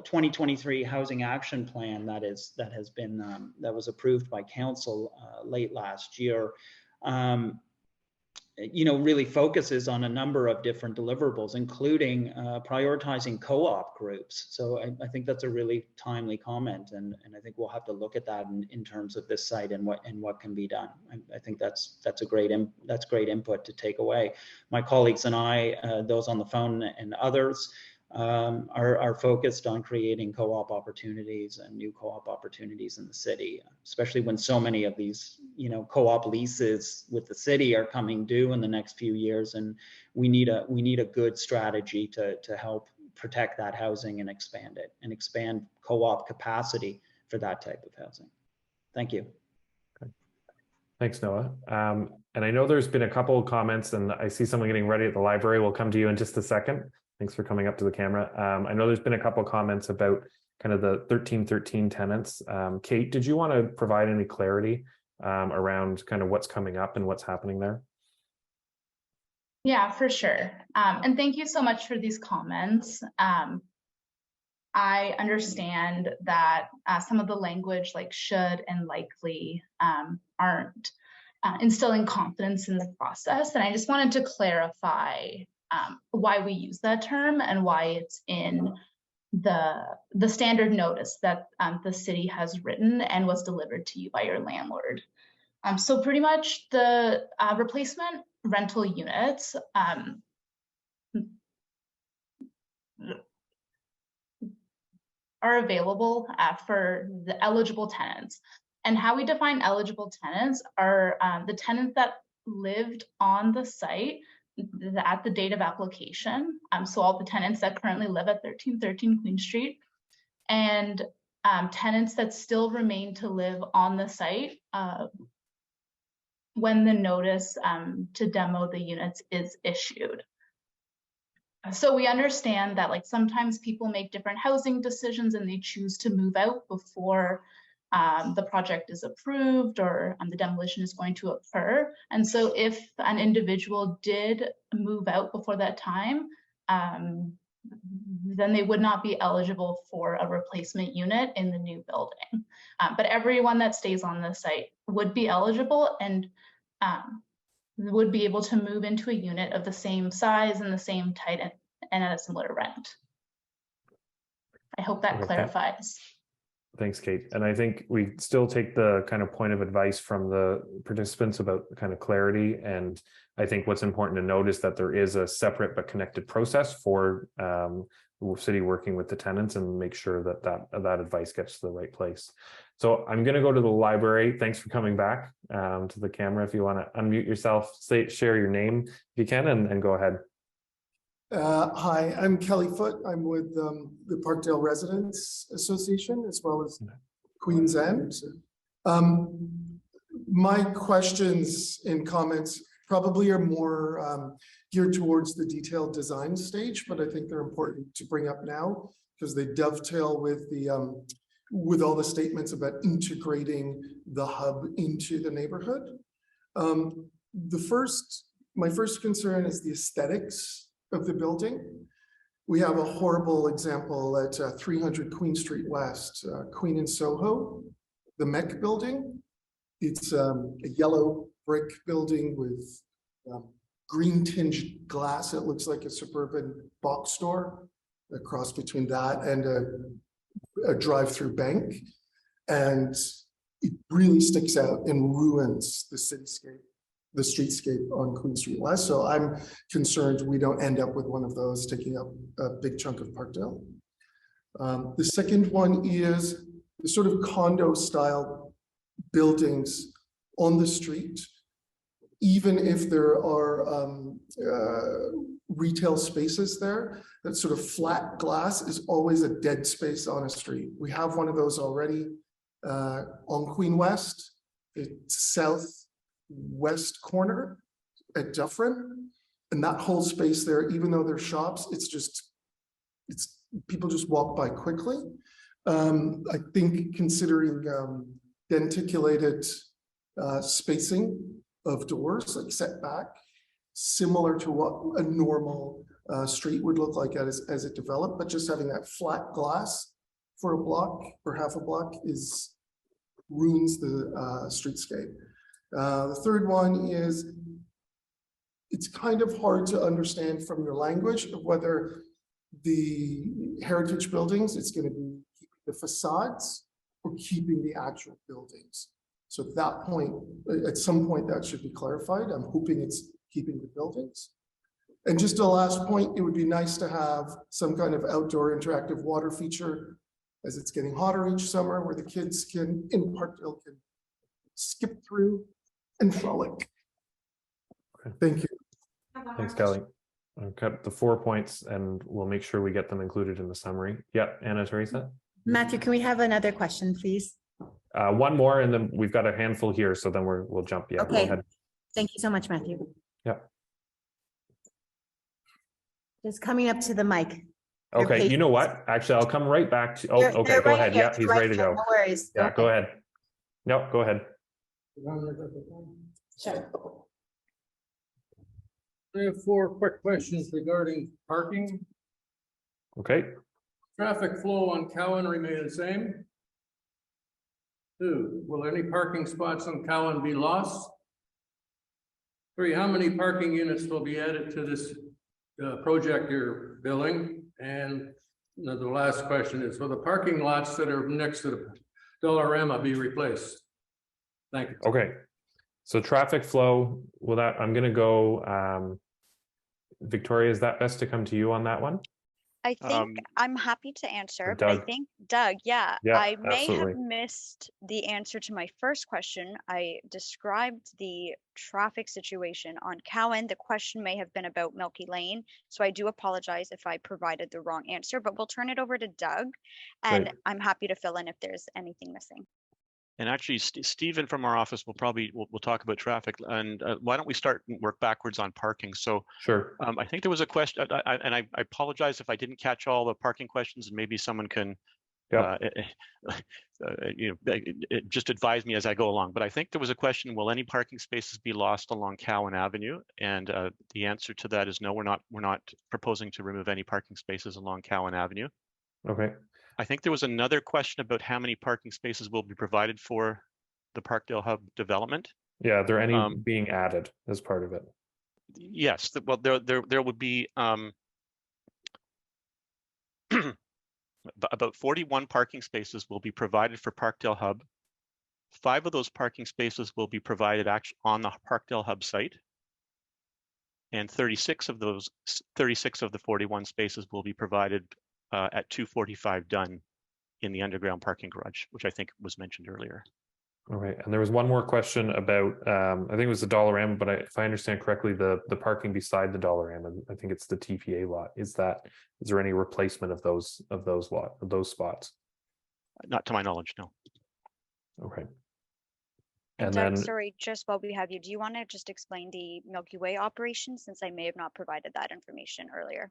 2023 housing action plan that was approved by council late last year, really focuses on a number of different deliverables, including prioritizing co-op groups. So I think that's a really timely comment, and I think we'll have to look at that in terms of this site and what can be done. I think that's great input to take away. My colleagues and I, those on the phone and others, are focused on creating co-op opportunities and new co-op opportunities in the city, especially when so many of these, co-op leases with the city are coming due in the next few years, and we need a good strategy to help protect that housing and expand it and expand co-op capacity for that type of housing. Thank you. Okay. Thanks, Noah. And I know there's been a couple of comments, and I see someone getting ready at the library. We'll come to you in just a second. Thanks for coming up to the camera. I know there's been a couple of comments about kind of the 1313 tenants. Kate, did you want to provide any clarity around kind of what's coming up and what's happening there? Yeah, for sure. And thank you so much for these comments. I understand that some of the language like should and likely aren't instilling confidence in the process. And I just wanted to clarify why we use that term and why it's in the standard notice that the city has written and was delivered to you by your landlord. So pretty much the replacement rental units are available for the eligible tenants. And how we define eligible tenants are the tenants that lived on the site at the date of application. So all the tenants that currently live at 1313 Queen Street, and tenants that still remain to live on the site when the notice to demo the units is issued. So we understand that like sometimes people make different housing decisions and they choose to move out before the project is approved or the demolition is going to occur. And so if an individual did move out before that time, then they would not be eligible for a replacement unit in the new building. But everyone that stays on the site would be eligible and would be able to move into a unit of the same size and the same type and at a similar rent. I hope that clarifies. Thanks, Kate. And I think we still take the kind of point of advice from the participants about kind of clarity. And I think what's important to note is that there is a separate but connected process for the city working with the tenants and make sure that that advice gets to the right place. So I'm going to go to the library. Thanks for coming back to the camera. If you want to unmute yourself, share your name if you can, and go ahead. Hi, I'm Kelly Foote. I'm with the Parkdale Residents Association as well as Queen's End. My questions and comments probably are more geared towards the detailed design stage, but I think they're important to bring up now because they dovetail with the with all the statements about integrating the hub into the neighborhood. My first concern is the aesthetics of the building. We have a horrible example at 300 Queen Street West, Queen and Soho, the Mech building. It's a yellow brick building with green tinged glass. It looks like a suburban box store, a cross between that and a drive-through bank. And it really sticks out and ruins the cityscape, the streetscape on Queen Street West. So I'm concerned we don't end up with one of those taking up a big chunk of Parkdale. The second one is the sort of condo style buildings on the street, even if there are retail spaces there, that sort of flat glass is always a dead space on a street. We have one of those already on Queen West, it's southwest corner at Dufferin, and that whole space there, even though they're shops, it's people just walk by quickly. I think considering denticulated spacing of doors, like setback, similar to what a normal street would look like as it developed, but just having that flat glass for a block or half a block ruins the streetscape. The third one is, it's kind of hard to understand from your language of whether the heritage buildings, it's going to be keeping the facades or keeping the actual buildings. So at that point, at some point that should be clarified. I'm hoping it's keeping the buildings. And just a last point, it would be nice to have some kind of outdoor interactive water feature as it's getting hotter each summer where the kids in Parkdale can skip through and frolic. Okay. Thank you. Thanks, Kelly. I've got the 4 points and we'll make sure we get them included in the summary. Yep, Anna Teresa. Matthew, can we have another question, please? One more and then we've got a handful here, so then we'll jump. Yeah, okay. Go ahead. Thank you so much, Matthew. Yep. Just coming up to the mic. Okay, you know what? Actually, I'll come right back to, They're okay, go right ahead. here. Yeah, he's Right ready to here. go. No worries. Yeah, Okay. go ahead. No, go ahead. Sure. I have 4 quick questions regarding parking. Okay. Traffic flow on Cowan remain the same? 2, will any parking spots on Cowan be lost? 3, how many parking units will be added to this project you're building? And the last question is, will the parking lots that are next to the Dollarama be replaced? Thank you. Okay. So traffic flow, will that, I'm going to go, Victoria, is that best to come to you on that one? I think I'm happy to answer, but I Doug. think Doug, yeah, Yeah, I may have absolutely. missed the answer to my first question. I described the traffic situation on Cowan. The question may have been about Milky Lane, so I do apologize if I provided the wrong answer, but we'll turn it over to Doug, and Great. I'm happy to fill in if there's anything missing. And actually, Stephen from our office will probably we'll talk about traffic. And why don't we start and work backwards on parking? So sure. I think there was a question, and I apologize if I didn't catch all the parking questions, and maybe someone can just advise me as I go along. But I think there was a question: will any parking spaces be lost along Cowan Avenue? And the answer to that is no. We're not proposing to remove any parking spaces along Cowan Avenue. Okay. I think there was another question about how many parking spaces will be provided for the Parkdale Hub development. Yeah, are there any being added as part of it? Yes, well, there would be about 41 parking spaces will be provided for Parkdale Hub. 5 of those parking spaces will be provided actually on the Parkdale Hub site, and 36 of the 41 spaces will be provided at 245 Dunn in the underground parking garage, which I think was mentioned earlier. Okay, and there was one more question about, I think it was the Dollarama, but if I understand correctly, the parking beside the Dollarama, I think it's the TPA lot. Is there any replacement of those spots? Not to my knowledge, no. Okay. And And Doug, then, sorry, just while we have you, do you want to just explain the Milky Way operation, since I may have not provided that information earlier?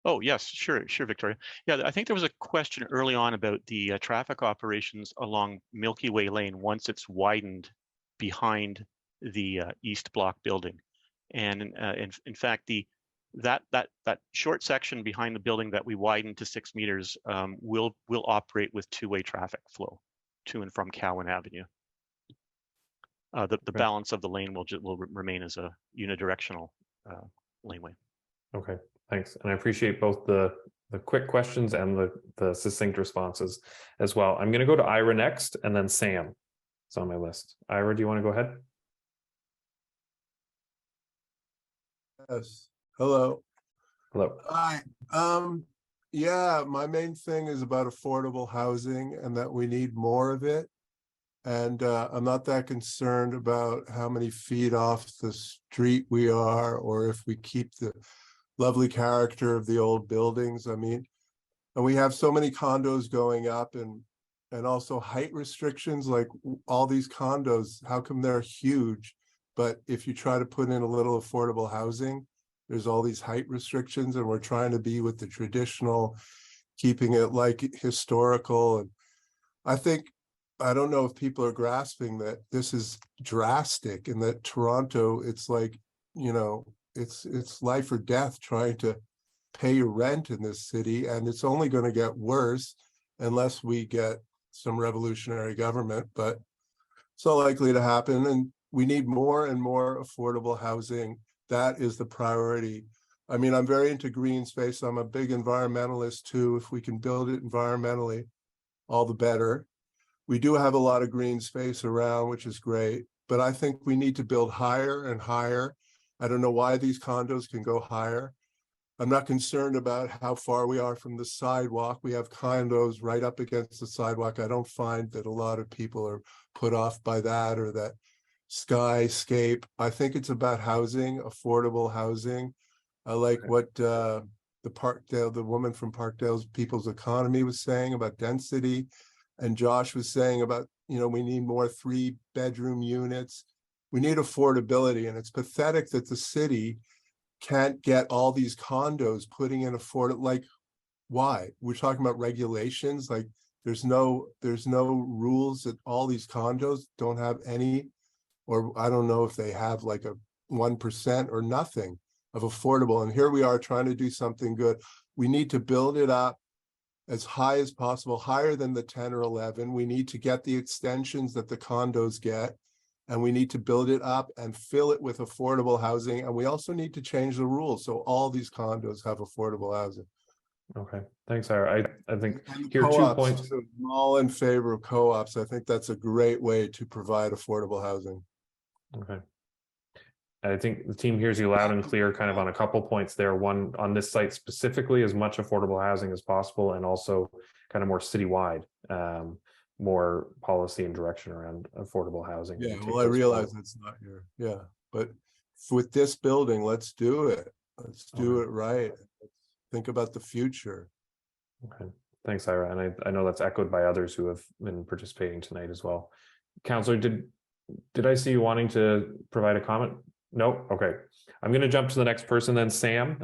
Oh, yes, sure, Victoria. Yeah, I think there was a question early on about the traffic operations along Milky Way Lane once it's widened behind the East Block building. And in fact, that short section behind the building that we widened to 6 meters will operate with two-way traffic flow to and from Cowan Avenue. The balance of the lane will remain as a unidirectional laneway. okay, thanks. And I appreciate both the quick questions and the succinct responses as well. I'm going to go to Ira next, and then Sam is on my list. Ira, do you want to go ahead? Yes. Hello. Hello. Hi. Yeah, my main thing is about affordable housing and that we need more of it. And I'm not that concerned about how many feet off the street we are, or if we keep the lovely character of the old buildings. I mean, and we have so many condos going up and also height restrictions, like all these condos, how come they're huge? But if you try to put in a little affordable housing, there's all these height restrictions, and we're trying to be with the traditional, keeping it like historical. And I don't know if people are grasping that this is drastic, and that Toronto, it's like, you know, it's life or death trying to pay your rent in this city, and it's only going to get worse unless we get some revolutionary government, but it's not likely to happen. And we need more and more affordable housing. That is the priority. I mean, I'm very into green space. I'm a big environmentalist too. If we can build it environmentally, all the better. We do have a lot of green space around, which is great, but I think we need to build higher and higher. I don't know why these condos can go higher. I'm not concerned about how far we are from the sidewalk. We have condos right up against the sidewalk. I don't find that a lot of people are put off by that, or that skyscape. I think it's about housing, affordable housing. I like what the woman from Parkdale's People's Economy was saying about density. And Josh was saying about, you know, we need more 3-bedroom units. We need affordability. And it's pathetic that the city can't get all these condos putting in like, why? We're talking about regulations. Like there's no rules that all these condos don't have any, or I don't know if they have like a 1% or nothing of affordable. And here we are trying to do something good. We need to build it up as high as possible, higher than the 10 or 11. We need to get the extensions that the condos get, and we need to build it up and fill it with affordable housing. And we also need to change the rules so all these condos have affordable housing. Okay, thanks, Ira. I think here are 2 points. I'm all in favor of co-ops. I think that's a great way to provide affordable housing. Okay. I think the team hears you loud and clear kind of on a couple points there. One, on this site specifically, as much affordable housing as possible, and also kind of more citywide, more policy and direction around affordable housing. Yeah, well, I realize that's not your, yeah, but with this building, let's do it. Let's do it right. Let's think about the future. Okay, thanks, Ira. And I know that's echoed by others who have been participating tonight as well. Councillor, did I see you wanting to provide a comment? No. Okay, I'm going to jump to the next person then. Sam,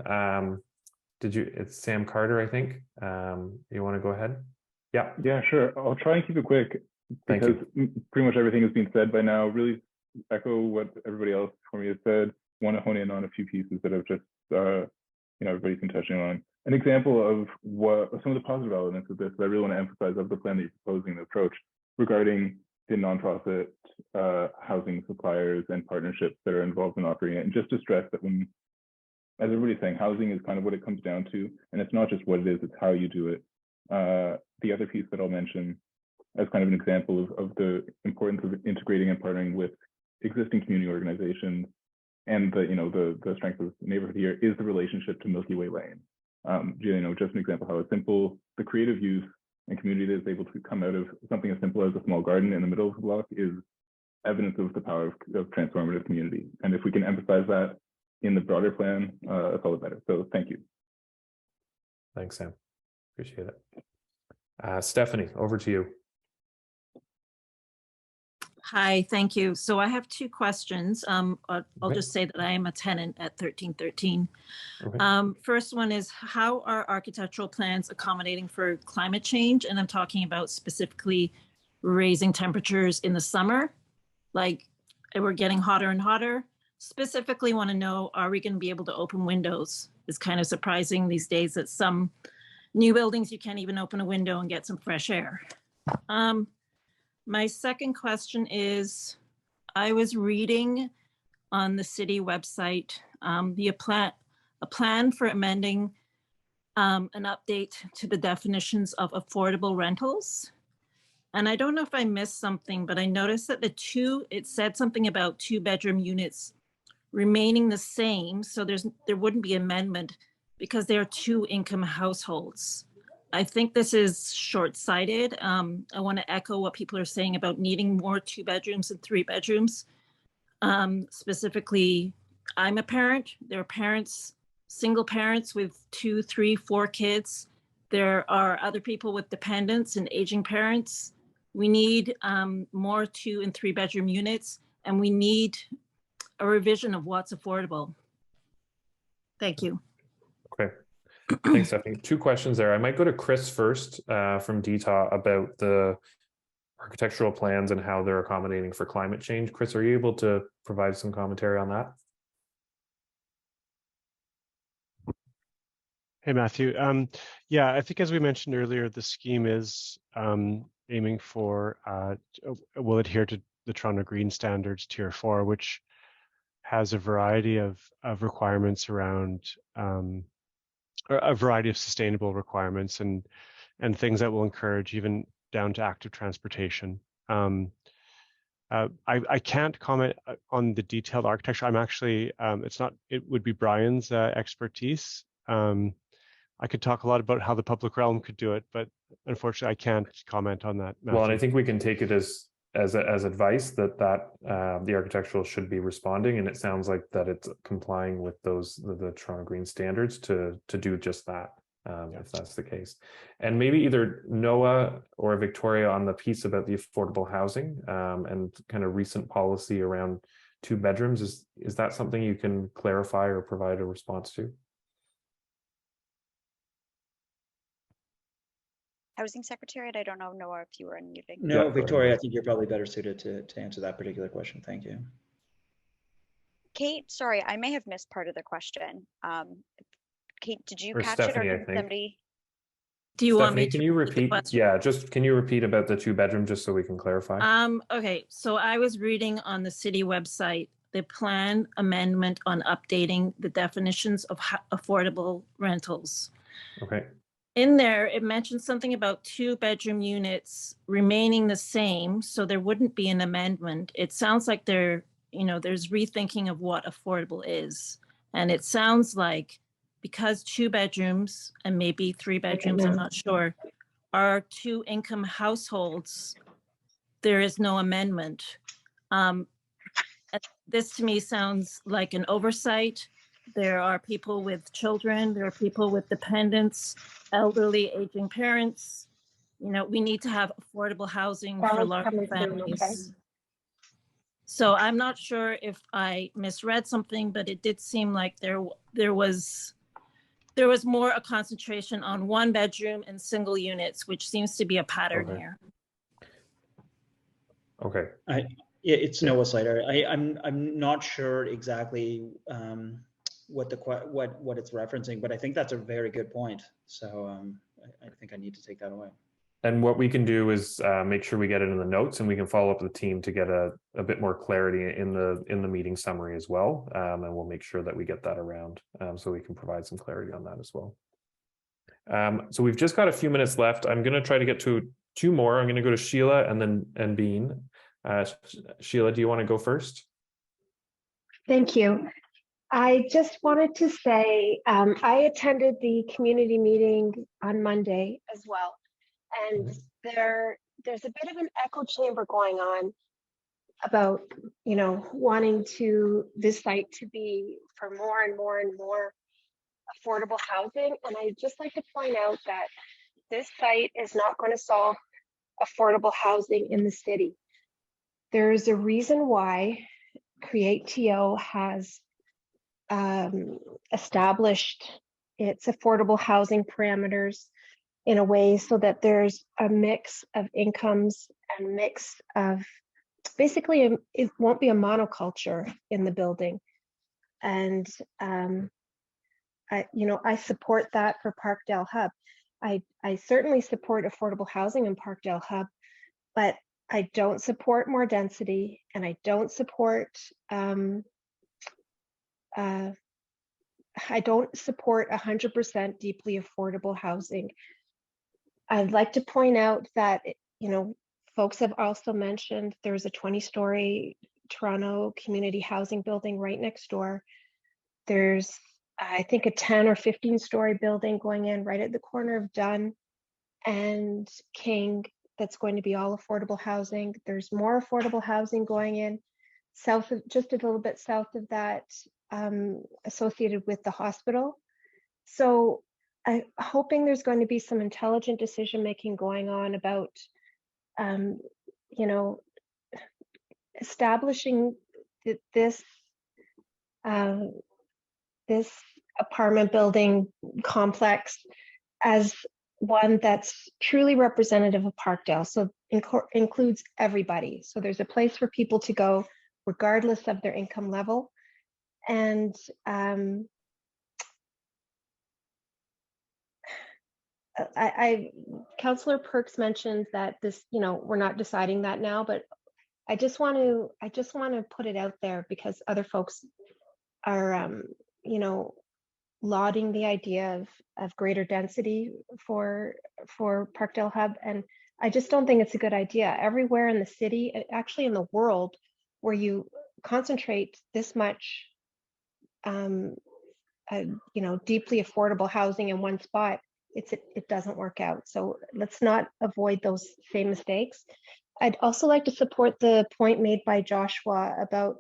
it's Sam Carter, I think. You want to go ahead? Yeah. Yeah, sure. I'll try and keep it quick because pretty much everything has been said by now. Really echo what everybody else before me has said. Want to hone in on a few pieces that have just, everybody's been touching on. An example of what some of the positive elements of this that I really want to emphasize of the plan that you're proposing, the approach regarding the nonprofit housing suppliers and partnerships that are involved in operating it. And just to stress that when, as everybody's saying, housing is kind of what it comes down to, and it's not just what it is, it's how you do it. The other piece that I'll mention as kind of an example of the importance of integrating and partnering with existing community organizations and the strength of the neighborhood here is the relationship to Milky Way Lane. Just an example how simple the creative use and community that is able to come out of something as simple as a small garden in the middle of the block is evidence of the power of transformative community. And if we can emphasize that in the broader plan, that's all the better. So thank you. Thanks, Sam. Appreciate it. Stephanie, over to you. Hi, thank you. So I have two questions. I'll just say that I am a tenant at 1313. Okay. First one is, how are architectural plans accommodating for climate change? And I'm talking about specifically raising temperatures in the summer. Like, we're getting hotter and hotter. Specifically want to know, are we going to be able to open windows? It's kind of surprising these days that some new buildings, you can't even open a window and get some fresh air. My second question is, I was reading on the city website a plan for amending an update to the definitions of affordable rentals. And I don't know if I missed something, but I noticed that it said something about 2-bedroom units remaining the same. So there wouldn't be amendment because they are 2-income households. I think this is short-sighted. I want to echo what people are saying about needing more 2 bedrooms and 3 bedrooms. Specifically, I'm a parent. There are parents, single parents with 2, 3, 4 kids. There are other people with dependents and aging parents. We need more 2 and 3 bedroom units, and we need a revision of what's affordable. Thank you. Okay. Thanks, Stephanie. 2 questions there. I might go to Chris first from DTA about the architectural plans and how they're accommodating for climate change. Chris, are you able to provide some commentary on that? Hey, Matthew. Yeah, I think as we mentioned earlier, the scheme is aiming for, will adhere to the Toronto Green Standards Tier 4, which has a variety of requirements around a variety of sustainable requirements and things that will encourage even down to active transportation. I can't comment on the detailed architecture. I'm actually, it would be Brian's expertise. I could talk a lot about how the public realm could do it, but unfortunately I can't comment on that, Matthew. Well, and I think we can take it as advice that the architectural should be responding, and it sounds like that it's complying with the Toronto Green Standards to do just that, if that's the case. And maybe either Noah or Victoria on the piece about the affordable housing and kind of recent policy around 2 bedrooms. Is that something you can clarify or provide a response to? Housing Secretariat, I don't know, Noah, if you were unmuting. No, Victoria, I think you're probably better suited to answer that particular question. Thank you. Kate, sorry, I may have missed part of the question. Kate, did you Or catch Stephanie, it, or I did think. somebody? Do you want me Stephanie, to can you repeat the repeat? question? Yeah, can you repeat about the 2 bedroom just so we can clarify? Okay, so I was reading on the city website the plan amendment on updating the definitions of affordable rentals. Okay. In there, it mentioned something about 2 bedroom units remaining the same, so there wouldn't be an amendment. It sounds like they're there's rethinking of what affordable is. And it sounds like because 2 bedrooms and maybe 3 bedrooms, I'm not sure, are 2 income households, there is no amendment. This to me sounds like an oversight. There are people with children, there are people with dependents, elderly, aging parents. We need to have affordable housing for large families. So I'm not sure if I misread something, but it did seem like there was more a concentration on 1 bedroom and single units, which seems to be a pattern here. Okay. Yeah, it's Noah Slater. I'm not sure exactly what it's referencing, but I think that's a very good point. So I think I need to take that away. And what we can do is make sure we get it in the notes, and we can follow up with the team to get a bit more clarity in the meeting summary as well. And we'll make sure that we get that around so we can provide some clarity on that as well. So we've just got a few minutes left. I'm going to try to get to 2 more. I'm going to go to Sheila and Bean. Sheila, do you want to go first? Thank you. I just wanted to say I attended the community meeting on Monday as well, and there's a bit of an echo chamber going on about wanting this site to be for more and more and more affordable housing, and I'd just like to point out that this site is not going to solve affordable housing in the city. There's a reason why CreateTO has established its affordable housing parameters in a way so that there's a mix of incomes and mix of basically it won't be a monoculture in the building. And I support that for Parkdale Hub. I certainly support affordable housing in Parkdale Hub, but I don't support more density, and I don't support 100% deeply affordable housing. I'd like to point out that folks have also mentioned there's a 20-story Toronto community housing building right next door. There's I think a 10 or 15-story building going in right at the corner of Dunn and King that's going to be all affordable housing. There's more affordable housing going in just a little bit south of that, associated with the hospital. So I'm hoping there's going to be some intelligent decision-making going on about, establishing this apartment building complex as one that's truly representative of Parkdale. So includes everybody. So there's a place for people to go regardless of their income level. And Councillor Perks mentioned that this, we're not deciding that now, but I just want to put it out there because other folks are, lauding the idea of greater density for Parkdale Hub. And I just don't think it's a good idea. Everywhere in the city, actually in the world, where you concentrate this much, deeply affordable housing in one spot, it doesn't work out. So let's not avoid those same mistakes. I'd also like to support the point made by Joshua about,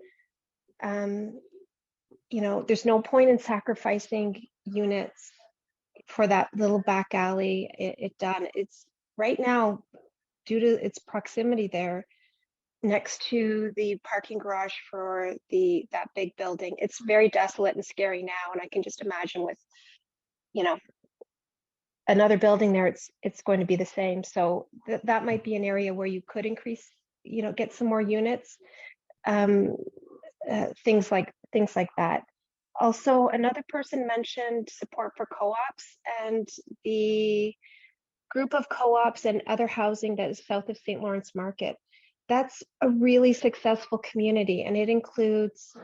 there's no point in sacrificing units for that little back alley it's right now, due to its proximity there next to the parking garage for that big building. It's very desolate and scary now, and I can just imagine with another building there, it's going to be the same. So that might be an area where you could increase, get some more units, things like that. Also, another person mentioned support for co-ops and the group of co-ops and other housing that is south of St. Lawrence Market. That's a really successful community, and it includes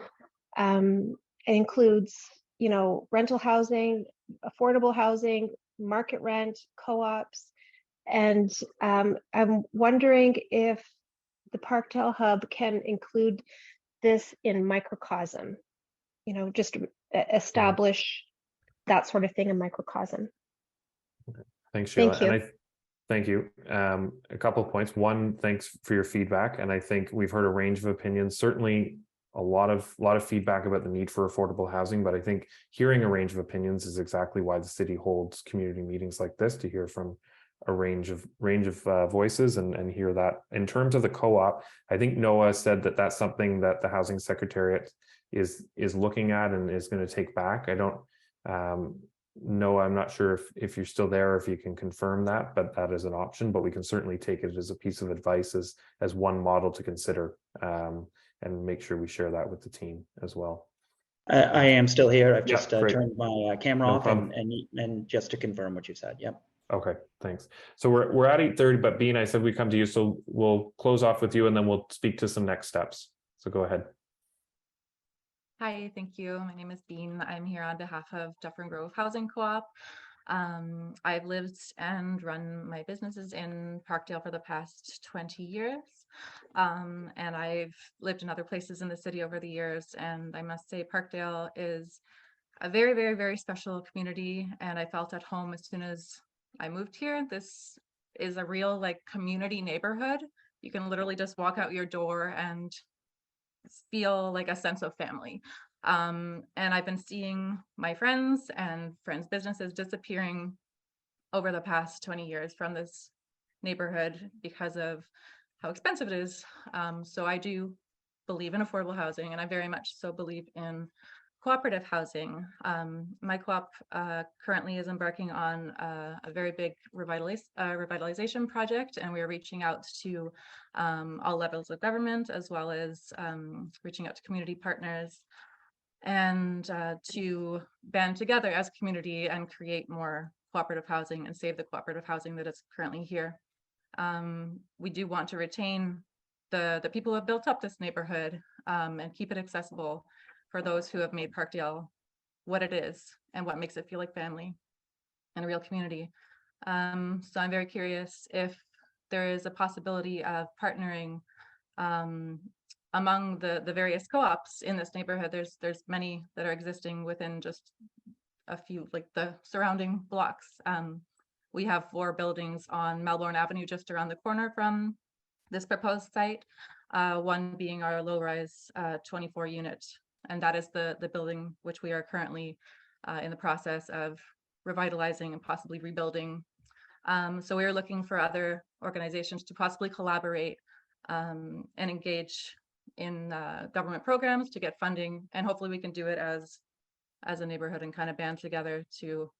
rental housing, affordable housing, market rent, co-ops. And I'm wondering if the Parkdale Hub can include this in microcosm, just establish that sort of thing in microcosm. Thanks, Sheila. Thank you. And thank you. A couple of points. One, thanks for your feedback. And I think we've heard a range of opinions, certainly a lot of feedback about the need for affordable housing, but I think hearing a range of opinions is exactly why the city holds community meetings like this, to hear from a range of voices and hear that. In terms of the co-op, I think Noah said that that's something that the Housing Secretariat is looking at and is going to take back. I don't Noah, I'm not sure if you're still there, if you can confirm that, but that is an option. But we can certainly take it as a piece of advice as one model to consider, and make sure we share that with the team as well. I am still here. I've just great. turned my camera No off problem. and just to confirm what you said. Yep. Okay, thanks. So we're at 8:30, but Bean, I said we come to you, so we'll close off with you and then we'll speak to some next steps. So go ahead. Hi, thank you. My name is Bean. I'm here on behalf of Dufferin Grove Housing Co-op. I've lived and run my businesses in Parkdale for the past 20 years. And I've lived in other places in the city over the years. And I must say Parkdale is a very, very, very special community. And I felt at home as soon as I moved here. This is a real community neighborhood. You can literally just walk out your door and feel like a sense of family. And I've been seeing my friends and friends' businesses disappearing over the past 20 years from this neighborhood because of how expensive it is. So I do believe in affordable housing, and I very much so believe in cooperative housing. My co-op currently is embarking on a very big revitalization project, and we are reaching out to all levels of government, as well as reaching out to community partners, and to band together as a community and create more cooperative housing and save the cooperative housing that is currently here. We do want to retain the people who have built up this neighborhood and keep it accessible for those who have made Parkdale what it is and what makes it feel like family and a real community. So I'm very curious if there is a possibility of partnering among the various co-ops in this neighborhood. There's many that are existing within just a few, the surrounding blocks. We have 4 buildings on Melbourne Avenue just around the corner from this proposed site, one being our low-rise 24-unit. And that is the building which we are currently in the process of revitalizing and possibly rebuilding. So we are looking for other organizations to possibly collaborate and engage in government programs to get funding. And hopefully we can do it as a neighborhood and kind of band together to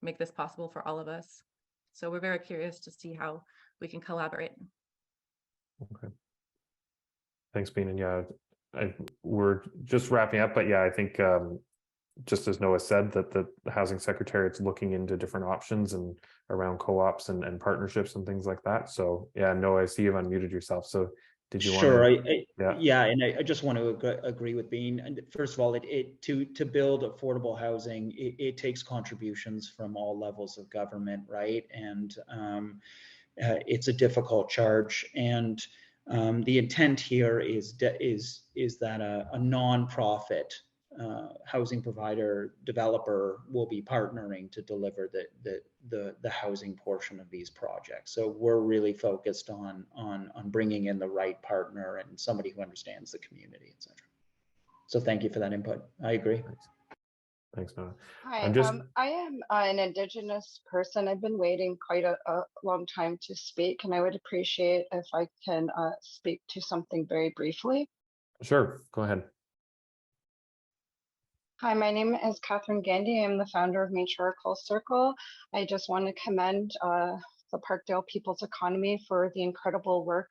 make this possible for all of us. So we're very curious to see how we can collaborate. Okay. Thanks, Bean. And yeah, we're just wrapping up, but yeah, I think just as Noah said, that the Housing Secretariat's looking into different options and around co-ops and partnerships and things like that. So yeah, Noah, I see you've unmuted yourself. So did you Sure. want to? Yeah, and I just want to agree with Bean. And first of all, to build affordable housing, it takes contributions from all levels of government, right? And it's a difficult charge. And the intent here is that a nonprofit housing provider developer will be partnering to deliver the housing portion of these projects. So we're really focused on bringing in the right partner and somebody who understands the community, et cetera. So thank you for that input. I agree. Thanks, Noah. Hi, I am an Indigenous person. I've been waiting quite a long time to speak, and I would appreciate if I can speak to something very briefly. Sure, go ahead. Hi, my name is Catherine Gandy. I'm the founder of Matriarchal Circle. I just want to commend the Parkdale People's Economy for the incredible work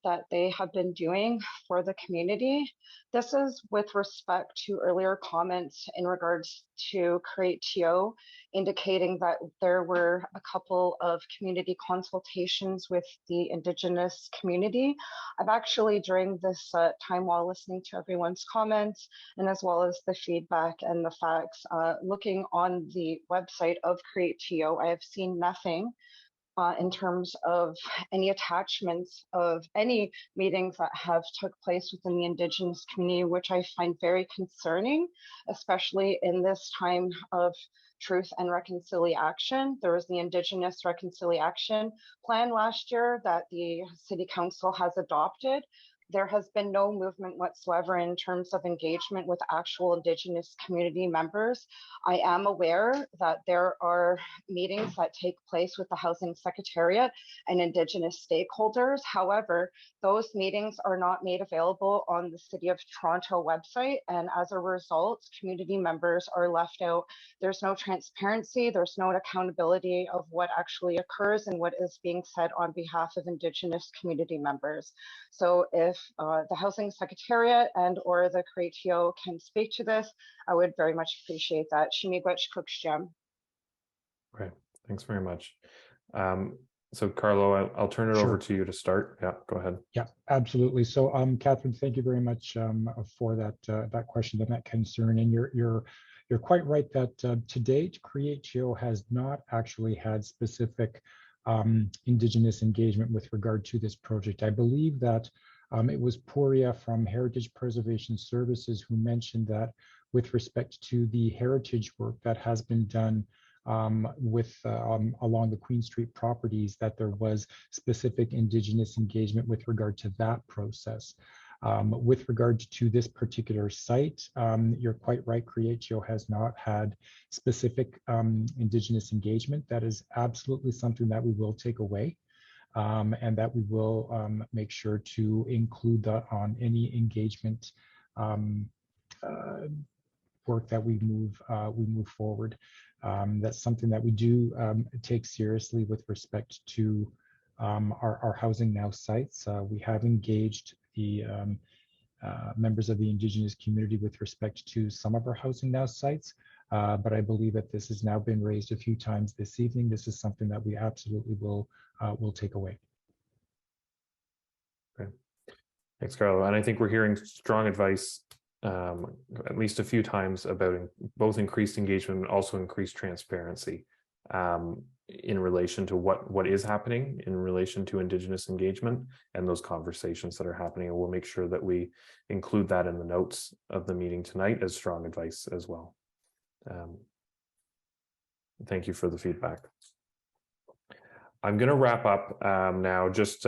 that they have been doing for the community. This is with respect to earlier comments in regards to Create TO, indicating that there were a couple of community consultations with the Indigenous community. I've actually, during this time while listening to everyone's comments, and as well as the feedback and the facts, looking on the website of Create TO, I have seen nothing in terms of any attachments of any meetings that have took place within the Indigenous community, which I find very concerning, especially in this time of truth and reconciliation. There was the Indigenous Reconciliation Plan last year that the City Council has adopted. There has been no movement whatsoever in terms of engagement with actual Indigenous community members. I am aware that there are meetings that take place with the Housing Secretariat and Indigenous stakeholders. However, those meetings are not made available on the City of Toronto website, and as a result, community members are left out. There's no transparency, there's no accountability of what actually occurs and what is being said on behalf of Indigenous community members. So if the Housing Secretariat and or the CREATIO can speak to this, I would very much appreciate that. Shimigwech Kukshjem. Right, thanks very much. So Carlo, I'll turn it over to you to start. Yeah, go ahead. Yeah, absolutely. So Catherine, thank you very much for that question and that concern. And you're quite right that to date, CREATIO has not actually had specific Indigenous engagement with regard to this project. I believe that it was Puria from Heritage Preservation Services who mentioned that with respect to the heritage work that has been done along the Queen Street properties, that there was specific Indigenous engagement with regard to that process. With regard to this particular site, you're quite right, CREATIO has not had specific Indigenous engagement. That is absolutely something that we will take away. And that we will make sure to include that on any engagement work that we move forward. That's something that we do take seriously with respect to our Housing Now sites. We have engaged the members of the Indigenous community with respect to some of our Housing Now sites. But I believe that this has now been raised a few times this evening. This is something that we absolutely will take away. Okay. Thanks, Carlo. And I think we're hearing strong advice at least a few times about both increased engagement and also increased transparency in relation to what is happening in relation to Indigenous engagement and those conversations that are happening. And we'll make sure that we include that in the notes of the meeting tonight as strong advice as well. Thank you for the feedback. I'm going to wrap up now, just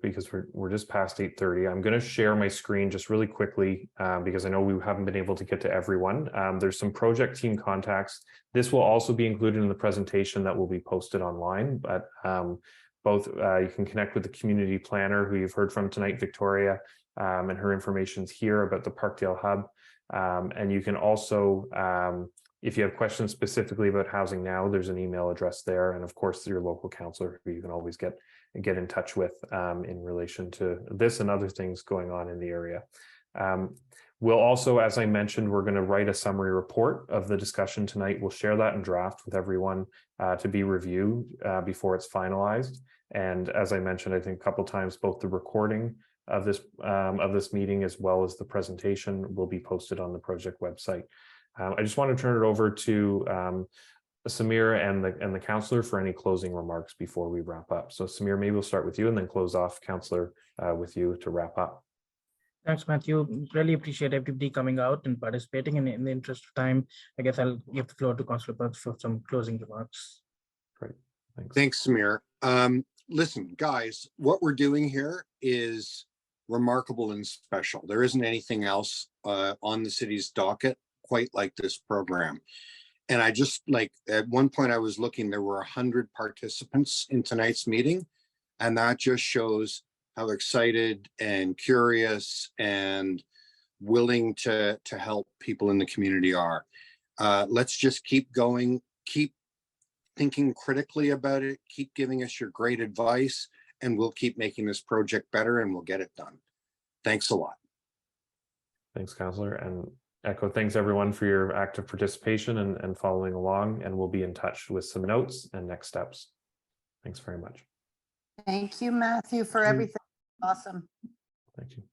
because we're just past 8:30. I'm going to share my screen just really quickly because I know we haven't been able to get to everyone. There's some project team contacts. This will also be included in the presentation that will be posted online. But both you can connect with the community planner who you've heard from tonight, Victoria, and her information's here about the Parkdale Hub. And you can also if you have questions specifically about Housing Now, there's an email address there. And of course, your local councillor who you can always get in touch with in relation to this and other things going on in the area. We'll also, as I mentioned, we're going to write a summary report of the discussion tonight. We'll share that in draft with everyone to be reviewed before it's finalized. And as I mentioned, I think a couple of times, both the recording of this meeting as well as the presentation will be posted on the project website. I just want to turn it over to Samir and the councillor for any closing remarks before we wrap up. So Samir, maybe we'll start with you and then close off, councillor, with you to wrap up. Thanks, Matthew. Really appreciate everybody coming out and participating. And in the interest of time, I guess I'll give the floor to Councillor Burks for some closing remarks. Great, thanks. Thanks, Samir. Listen, guys, what we're doing here is remarkable and special. There isn't anything else on the city's docket quite like this program. And I just at one point I was looking, there were 100 participants in tonight's meeting. And that just shows how excited and curious and willing to help people in the community are. Let's just keep going, keep thinking critically about it, keep giving us your great advice, and we'll keep making this project better and we'll get it done. Thanks a lot. Thanks, councillor. And echo thanks everyone for your active participation and following along, and we'll be in touch with some notes and next steps. Thanks very much. Thank you, Matthew, for everything. Awesome. Thank you.